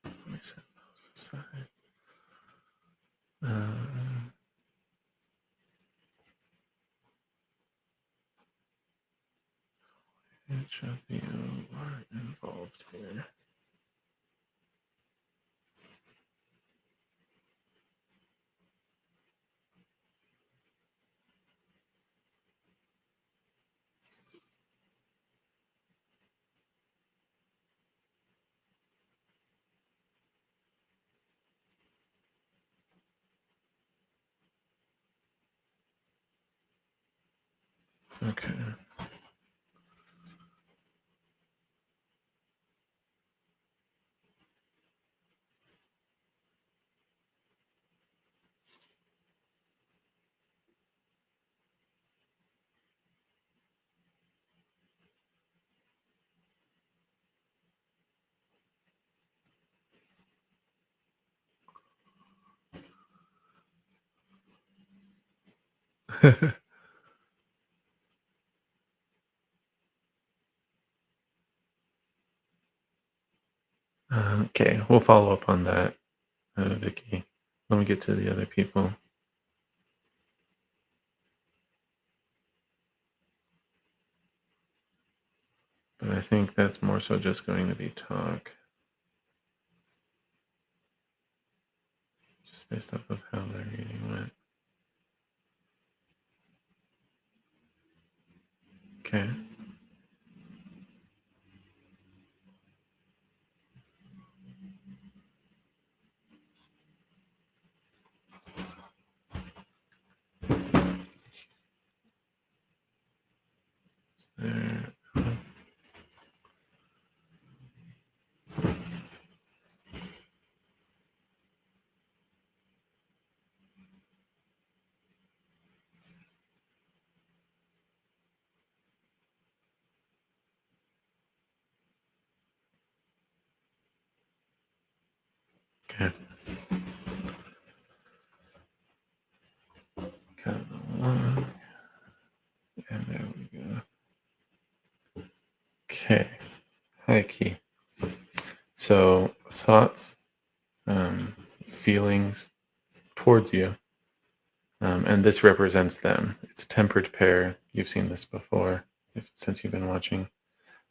Let me set those aside. Which of you are involved here? Okay. Okay, we'll follow up on that, Vicky. Let me get to the other people. But I think that's more so just going to be talk. Just based off of how their reading went. Okay. There. Okay. Cut along. And there we go. Okay. Hi, Key. So, thoughts, feelings towards you, and this represents them. It's a tempered pair. You've seen this before since you've been watching.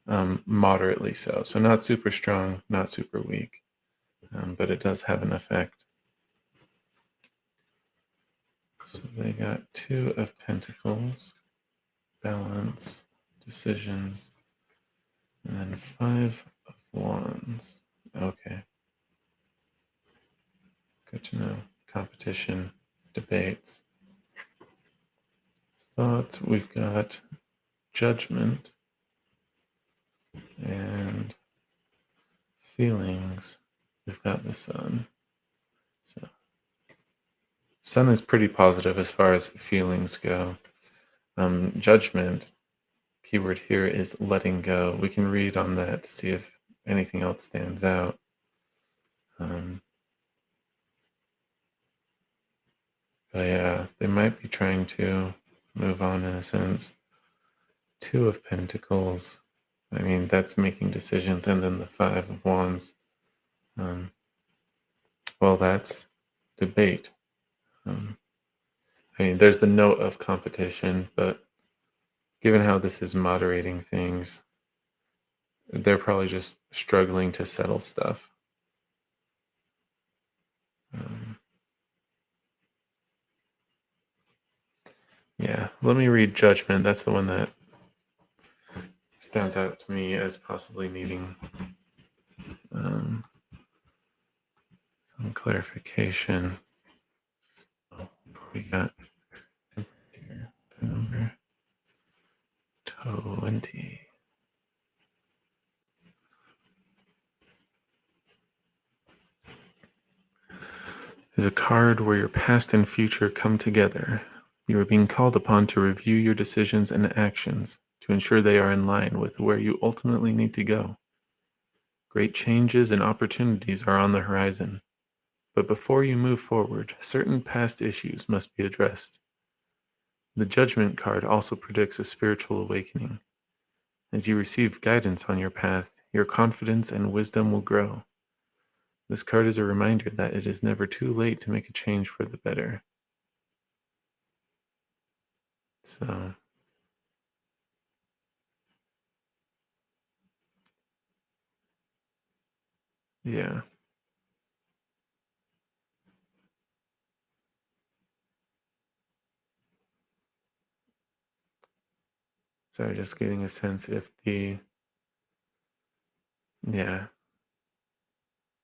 Moderately so. So, not super strong, not super weak, but it does have an effect. So, they got 2 of Pentacles, balance, decisions, and then 5 of Wands. Okay. Good to know. Competition, debates, thoughts. We've got judgment and feelings. We've got the sun. So, sun is pretty positive as far as feelings go. Judgment, keyword here is letting go. We can read on that to see if anything else stands out. But yeah, they might be trying to move on in a sense. 2 of Pentacles. I mean, that's making decisions. And then the 5 of Wands. Well, that's debate. I mean, there's the note of competition, but given how this is moderating things, they're probably just struggling to settle stuff. Yeah, let me read Judgment. That's the one that stands out to me as possibly needing um, some clarification. We got number 20. Is a card where your past and future come together. You are being called upon to review your decisions and actions to ensure they are in line with where you ultimately need to go. Great changes and opportunities are on the horizon, but before you move forward, certain past issues must be addressed. The Judgment card also predicts a spiritual awakening. As you receive guidance on your path, your confidence and wisdom will grow. This card is a reminder that it is never too late to make a change for the better. So, yeah. So just getting a sense if yeah,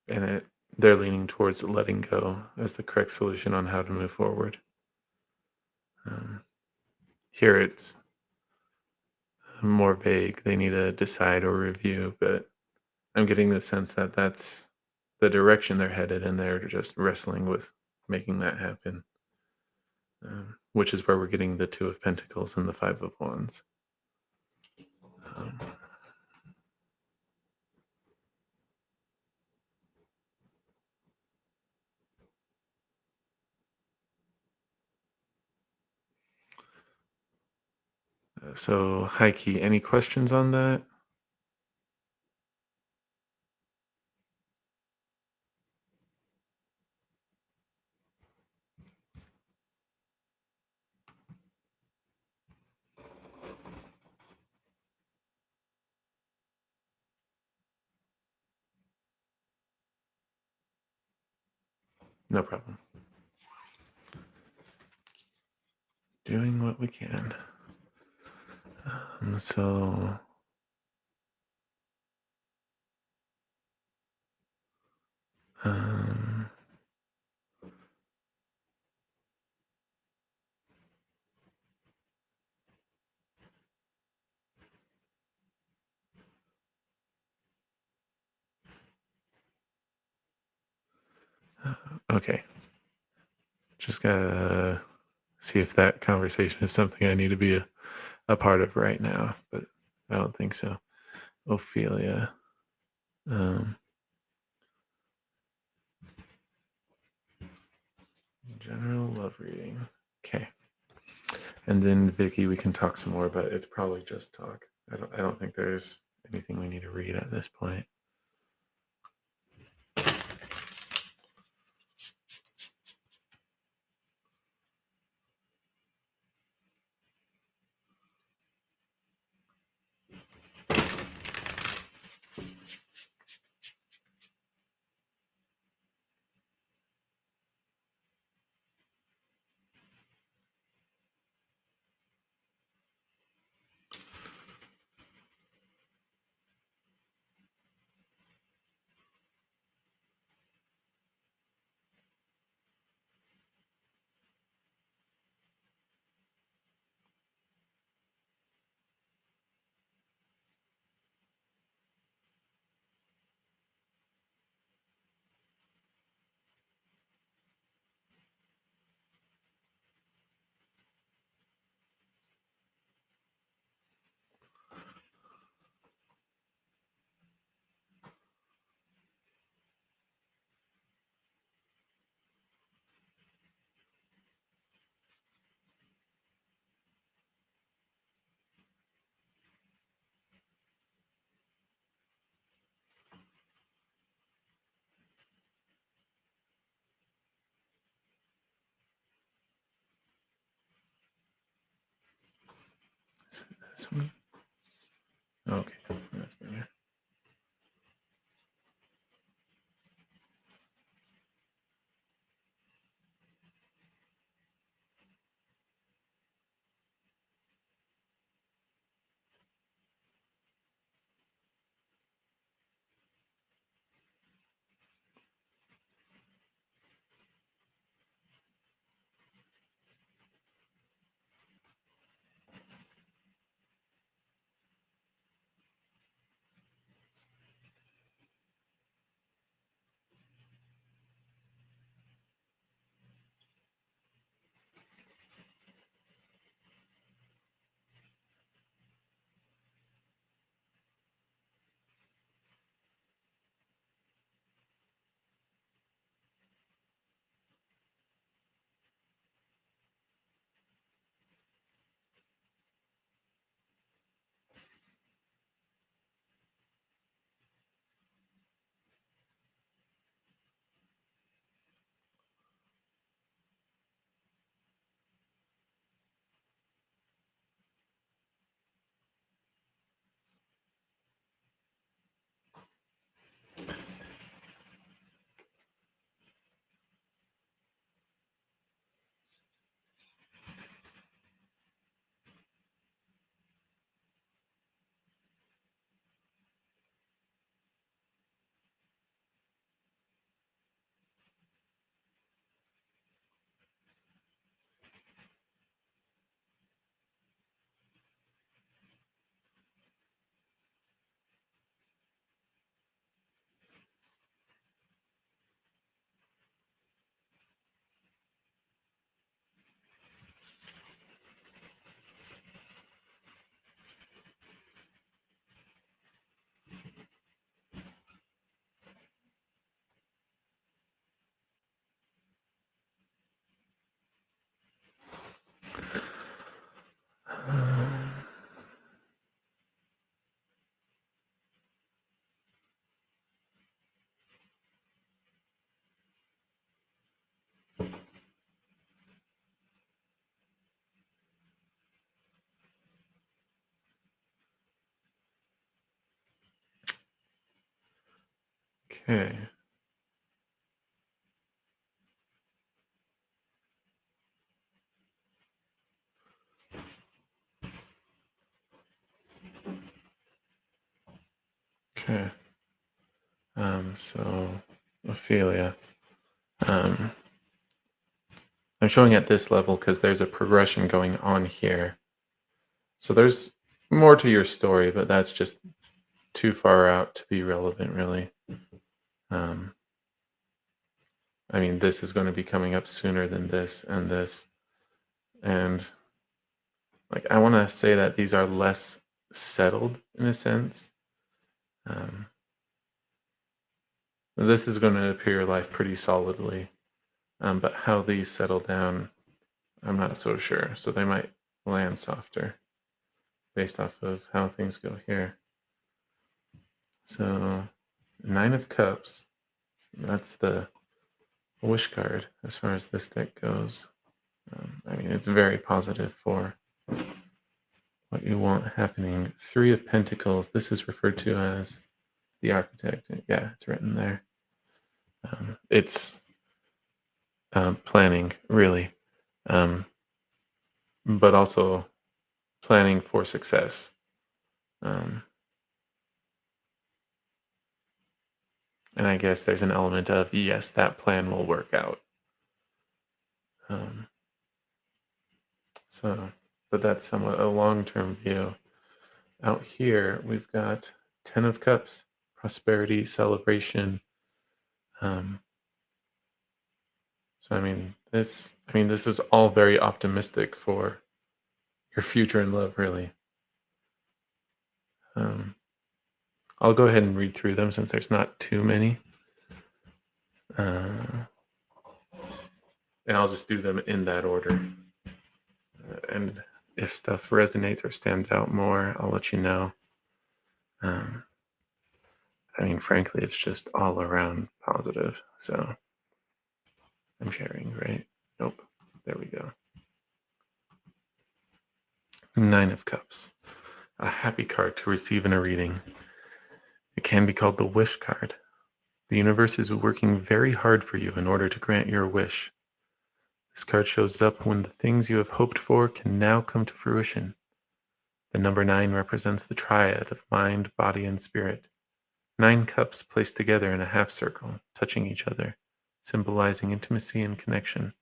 and they're leaning towards letting go as the correct solution on how to move forward. Um, Here it's more vague. They need to decide or review, but I'm getting the sense that that's the direction they're headed, and they're just wrestling with making that happen, which is where we're getting the Two of Pentacles and the Five of Wands. Um, so, Heike, any questions on that? No problem. Doing what we can. So, um, okay. Just gotta see if that conversation is something I need to be a part of right now, but I don't think so. Ophelia. Um, General love reading. Okay. And then Vicky, we can talk some more, but it's probably just talk. I don't think there's anything we need to read at this point. Is it this one? Okay, that's better. Okay. Okay. So Ophelia. Um, I'm showing at this level because there's a progression going on here. So there's more to your story, but that's just too far out to be relevant, really. Um, I mean, this is going to be coming up sooner than this and this. And like, I want to say that these are less settled in a sense. Um, this is going to appear your life pretty solidly. But how these settle down, I'm not so sure. So they might land softer based off of how things go here. So, Nine of Cups, that's the wish card as far as this deck goes. I mean, it's very positive for what you want happening. Three of Pentacles, this is referred to as the architect. Yeah, it's written there. It's planning, really, but also planning for success. And I guess there's an element of, yes, that plan will work out. Um, but that's somewhat a long-term view. Out here, we've got Ten of Cups, prosperity, celebration. So I mean, this is all very optimistic for your future in love, really. Um, I'll go ahead and read through them since there's not too many. And I'll just do them in that order. And if stuff resonates or stands out more, I'll let you know. I mean, frankly, it's just all around positive. So I'm sharing, right? Nope. There we go. Nine of Cups. A happy card to receive in a reading. It can be called the wish card. The universe is working very hard for you in order to grant your wish. This card shows up when the things you have hoped for can now come to fruition. The number 9 represents the triad of mind, body, and spirit. 9 cups placed together in a half circle, touching each other, symbolizing intimacy and connection.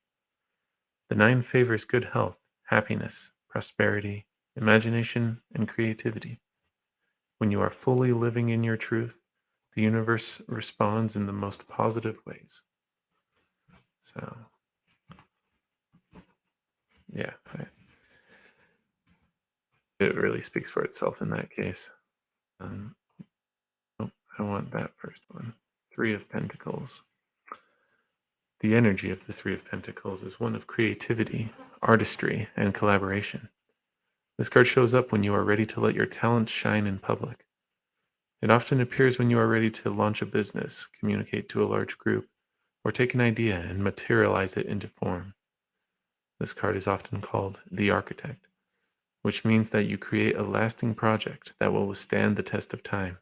The 9 favors good health, happiness, prosperity, imagination, and creativity. When you are fully living in your truth, the universe responds in the most positive ways. So, yeah, it really speaks for itself in that case. Oh, I want that first one. Three of Pentacles. The energy of the Three of Pentacles is one of creativity, artistry, and collaboration. This card shows up when you are ready to let your talents shine in public. It often appears when you are ready to launch a business, communicate to a large group, or take an idea and materialize it into form. This card is often called the architect, which means that you create a lasting project that will withstand the test of time.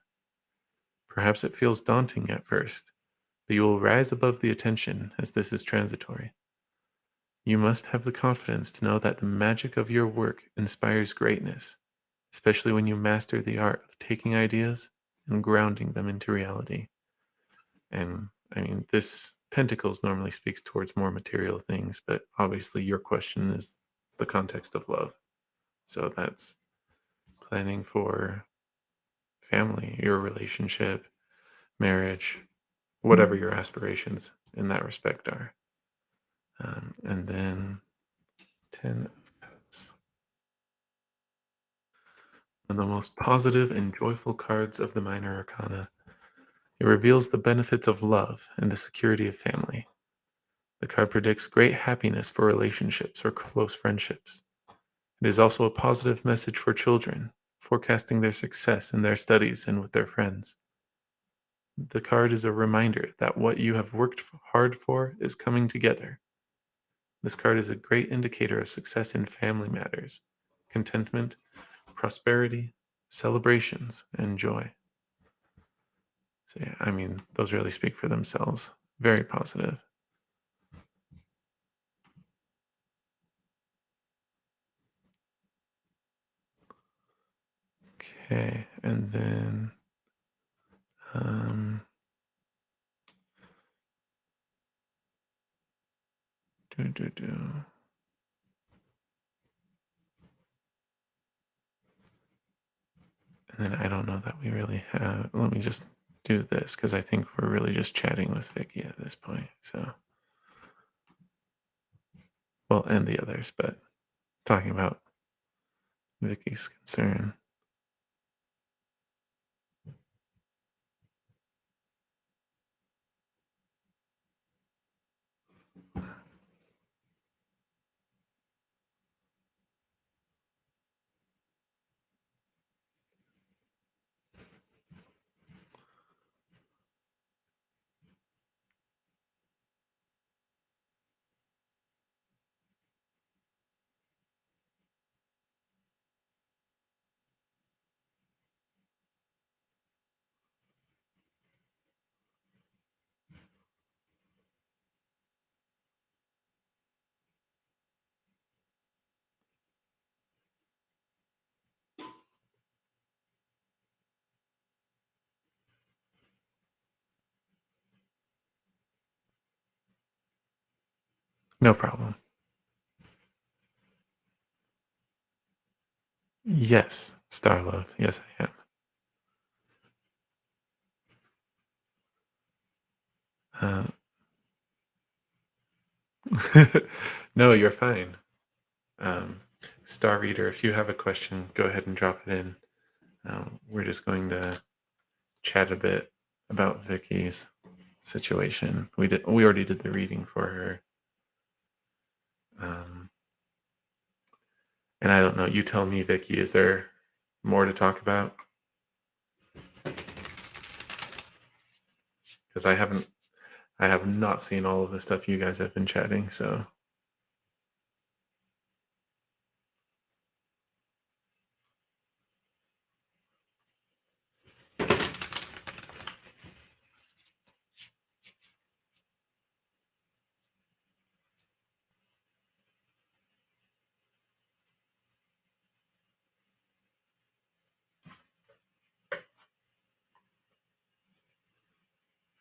Perhaps it feels daunting at first, but you will rise above the attention as this is transitory. You must have the confidence to know that the magic of your work inspires greatness, especially when you master the art of taking ideas and grounding them into reality. And I mean, this Pentacles normally speaks towards more material things, but obviously your question is the context of love. So that's planning for family, your relationship, marriage, whatever your aspirations in that respect are. And then 10 of Cups. One of the most positive and joyful cards of the Minor Arcana. It reveals the benefits of love and the security of family. The card predicts great happiness for relationships or close friendships. It is also a positive message for children, forecasting their success in their studies and with their friends. The card is a reminder that what you have worked hard for is coming together. This card is a great indicator of success in family matters, contentment, prosperity, celebrations, and joy. So yeah, I mean, those really speak for themselves. Very positive. Okay, and then um, do do do. And then I don't know that we really have. Let me just do this because I think we're really just chatting with Vicky at this point. So, well, and the others, but talking about Vicky's concern. No problem. Yes, Starlove. Yes, I am. No, you're fine. Star Reader, if you have a question, go ahead and drop it in. We're just going to chat a bit about Vicky's situation. We already did the reading for her. Um, and I don't know. You tell me, Vicky. Is there more to talk about? Because I have not seen all of the stuff you guys have been chatting. So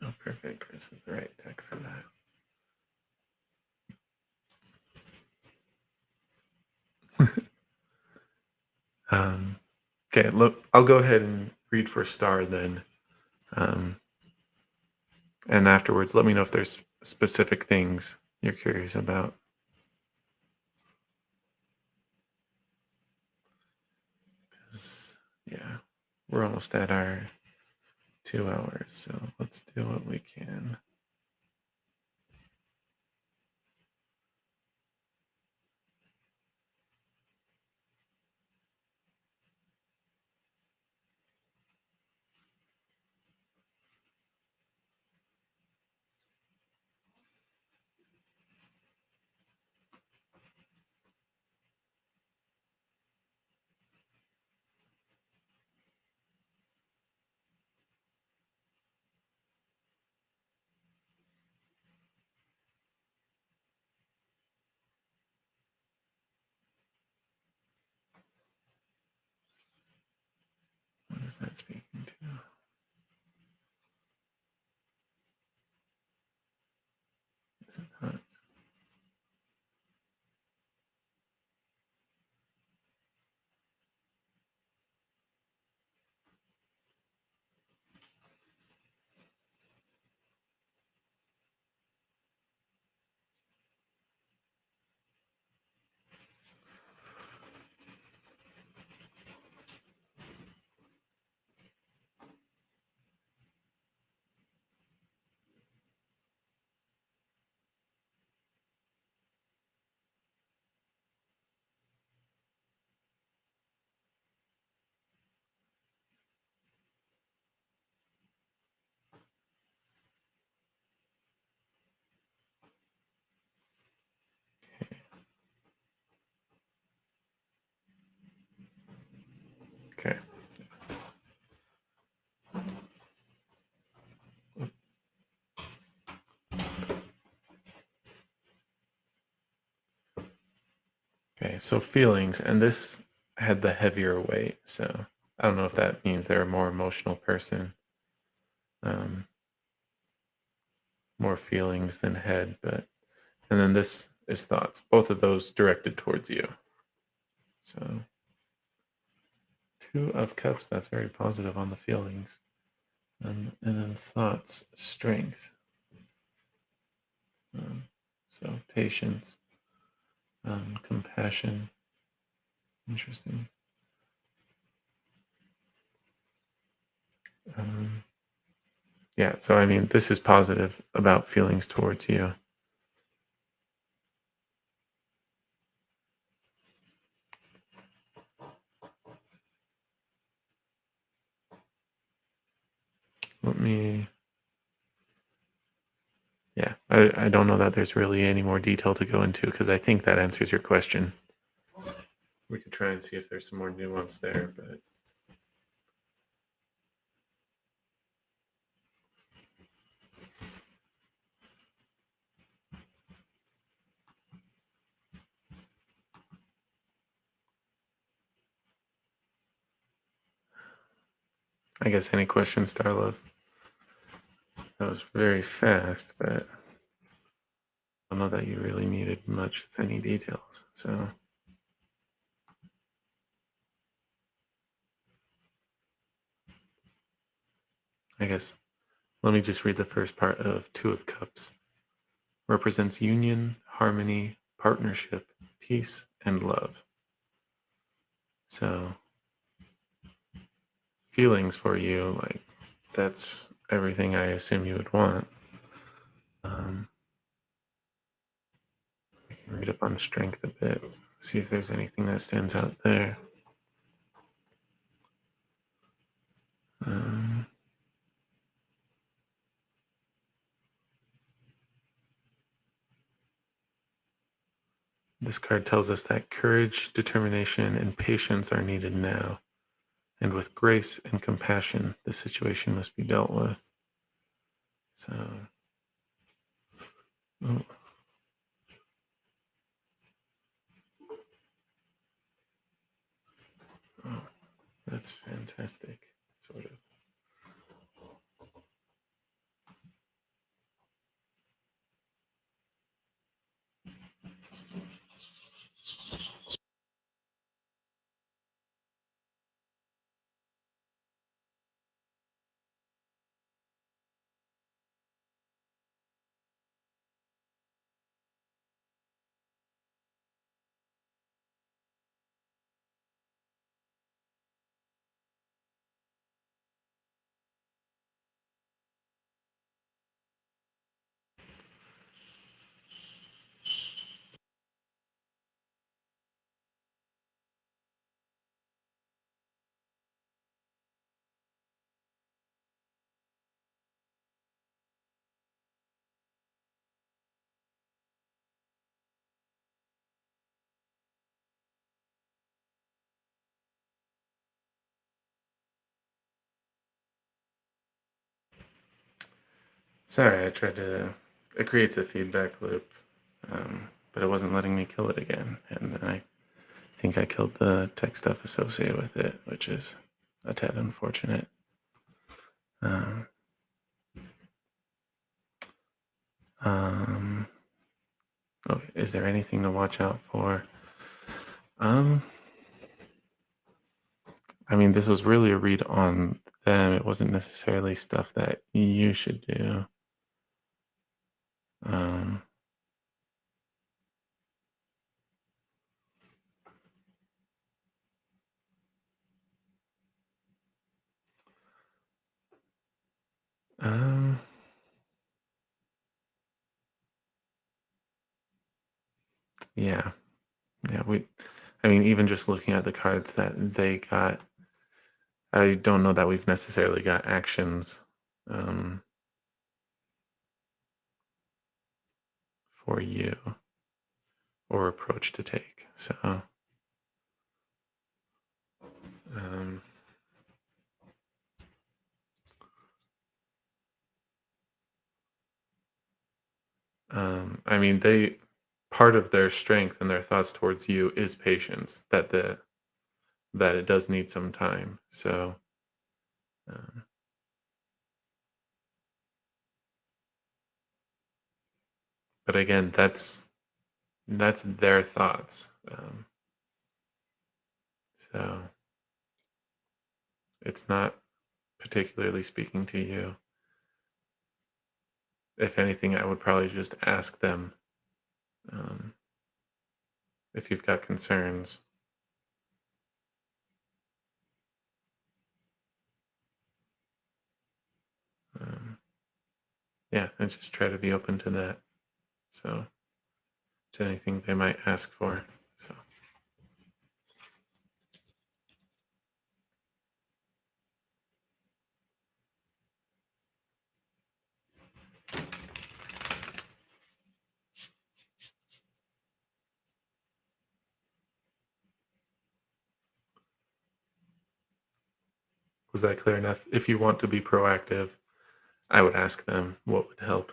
oh, perfect. This is the right deck for that. Okay, look, I'll go ahead and read for Star then. Um, and afterwards, let me know if there's specific things you're curious about. 'Cause, yeah, we're almost at our 2 hours, so let's do what we can. What is that speaking to? Is it not? Okay, so feelings, and this had the heavier weight. So I don't know if that means they're a more emotional person, um, more feelings than head, but and then this is thoughts, both of those directed towards you. So Two of Cups, that's very positive on the feelings. And then thoughts, strength. Um, so patience, compassion. Interesting. Um, yeah, so I mean, this is positive about feelings towards you. Let me, yeah, I don't know that there's really any more detail to go into because I think that answers your question. We could try and see if there's some more nuance there, but I guess any questions, Starlove? That was very fast, but I don't know that you really needed much, if any, details. So I guess let me just read the first part of Two of Cups. Represents union, harmony, partnership, peace, and love. So feelings for you, like that's everything I assume you would want. I can read up on strength a bit, see if there's anything that stands out there. Um, this card tells us that courage, determination, and patience are needed now. And with grace and compassion, the situation must be dealt with. So, oh, oh, that's fantastic, sort of. Sorry, I tried to. It creates a feedback loop, but it wasn't letting me kill it again. And then I think I killed the tech stuff associated with it, which is a tad unfortunate. Um, um, oh, is there anything to watch out for? Um, I mean, this was really a read on them. It wasn't necessarily stuff that you should do. Um, um, yeah, yeah. I mean, even just looking at the cards that they got, I don't know that we've necessarily got actions um, for you or approach to take. So, um, I mean, part of their strength and their thoughts towards you is patience. That it does need some time. So, um, but again, that's their thoughts. So it's not particularly speaking to you. If anything, I would probably just ask them um, if you've got concerns. Um, yeah, and just try to be open to that. So to anything they might ask for. So was that clear enough? If you want to be proactive, I would ask them what would help.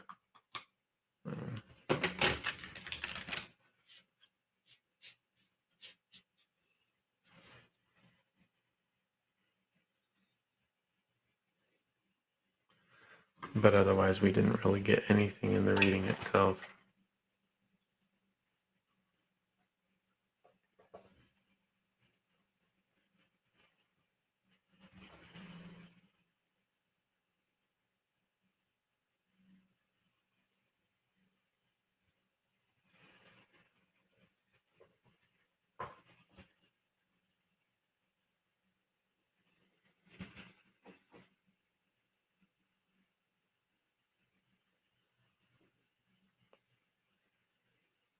Um, but otherwise, we didn't really get anything in the reading itself.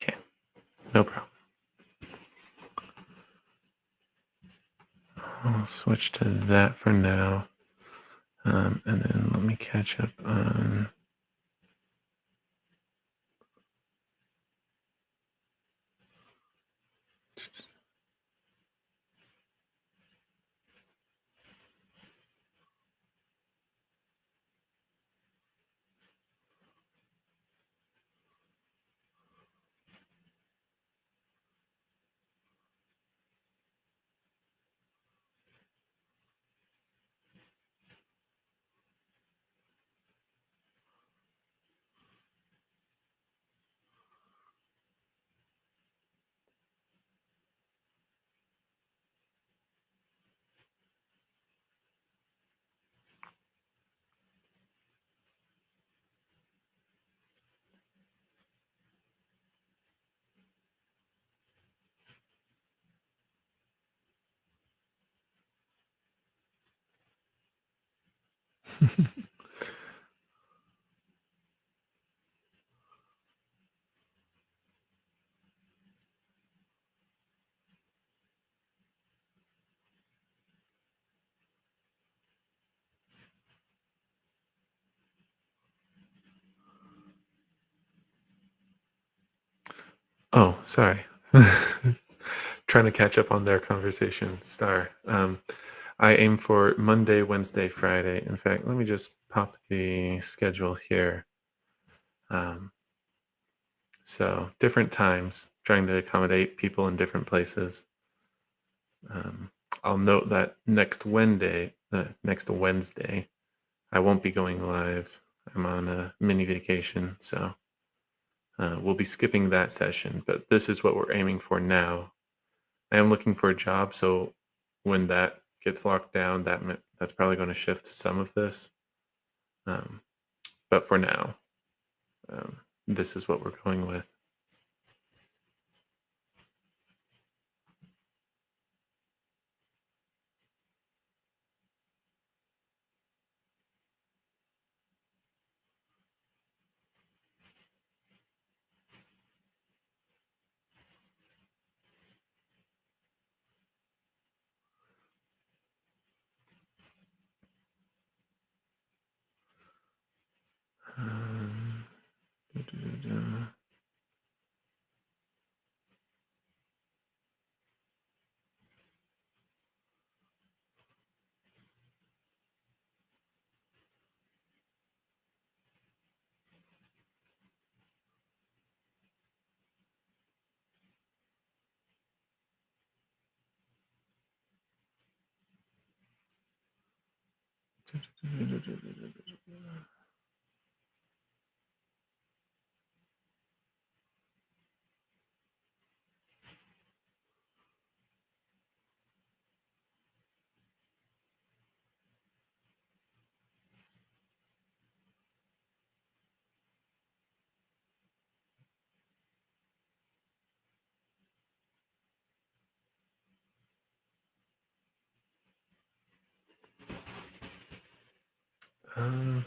Okay, no problem. I'll switch to that for now. And then let me catch up on. Oh, sorry. Trying to catch up on their conversation. Star. I aim for Monday, Wednesday, Friday. In fact, let me just pop the schedule here. Um, so different times, trying to accommodate people in different places. Um, I'll note that next Wednesday, I won't be going live. I'm on a mini vacation, so we'll be skipping that session. But this is what we're aiming for now. I am looking for a job, so when that gets locked down, that's probably going to shift some of this. Um, but for now, um, this is what we're going with. Um, da, da, da, da. Um,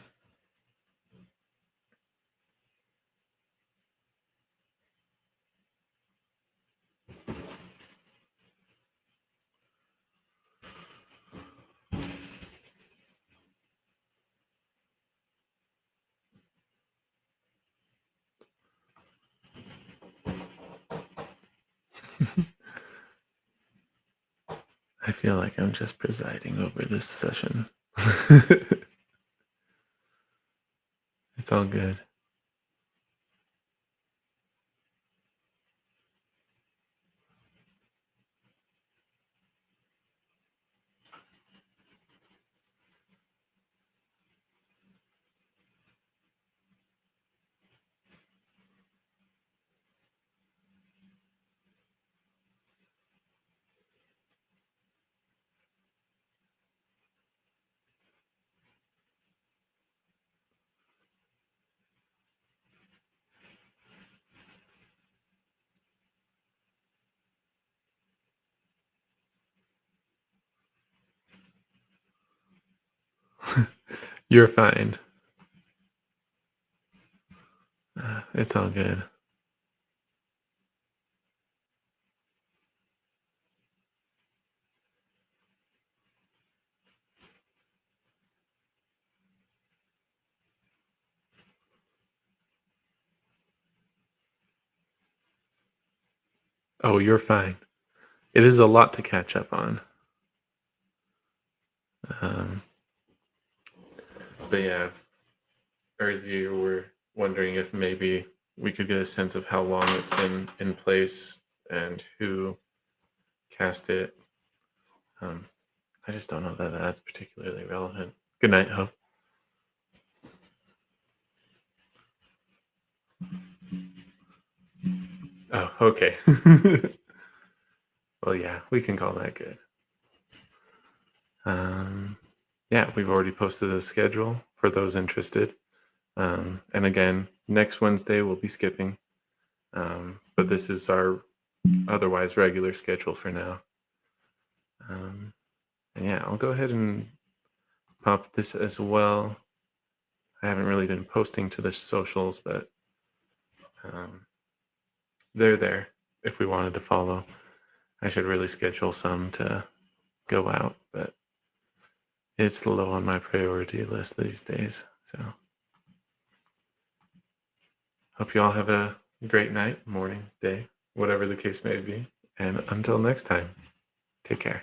I feel like I'm just presiding over this session. It's all good. You're fine. It's all good. Oh, you're fine. It is a lot to catch up on. Um, but yeah, earlier you were wondering if maybe we could get a sense of how long it's been in place and who cast it. I just don't know that that's particularly relevant. Good night, Hope. Oh, okay. Well, yeah, we can call that good. Yeah, we've already posted the schedule for those interested. And again, next Wednesday we'll be skipping. But this is our otherwise regular schedule for now. And yeah, I'll go ahead and pop this as well. I haven't really been posting to the socials, but they're there if we wanted to follow. I should really schedule some to go out, but it's low on my priority list these days. So hope you all have a great night, morning, day, whatever the case may be. And until next time, take care.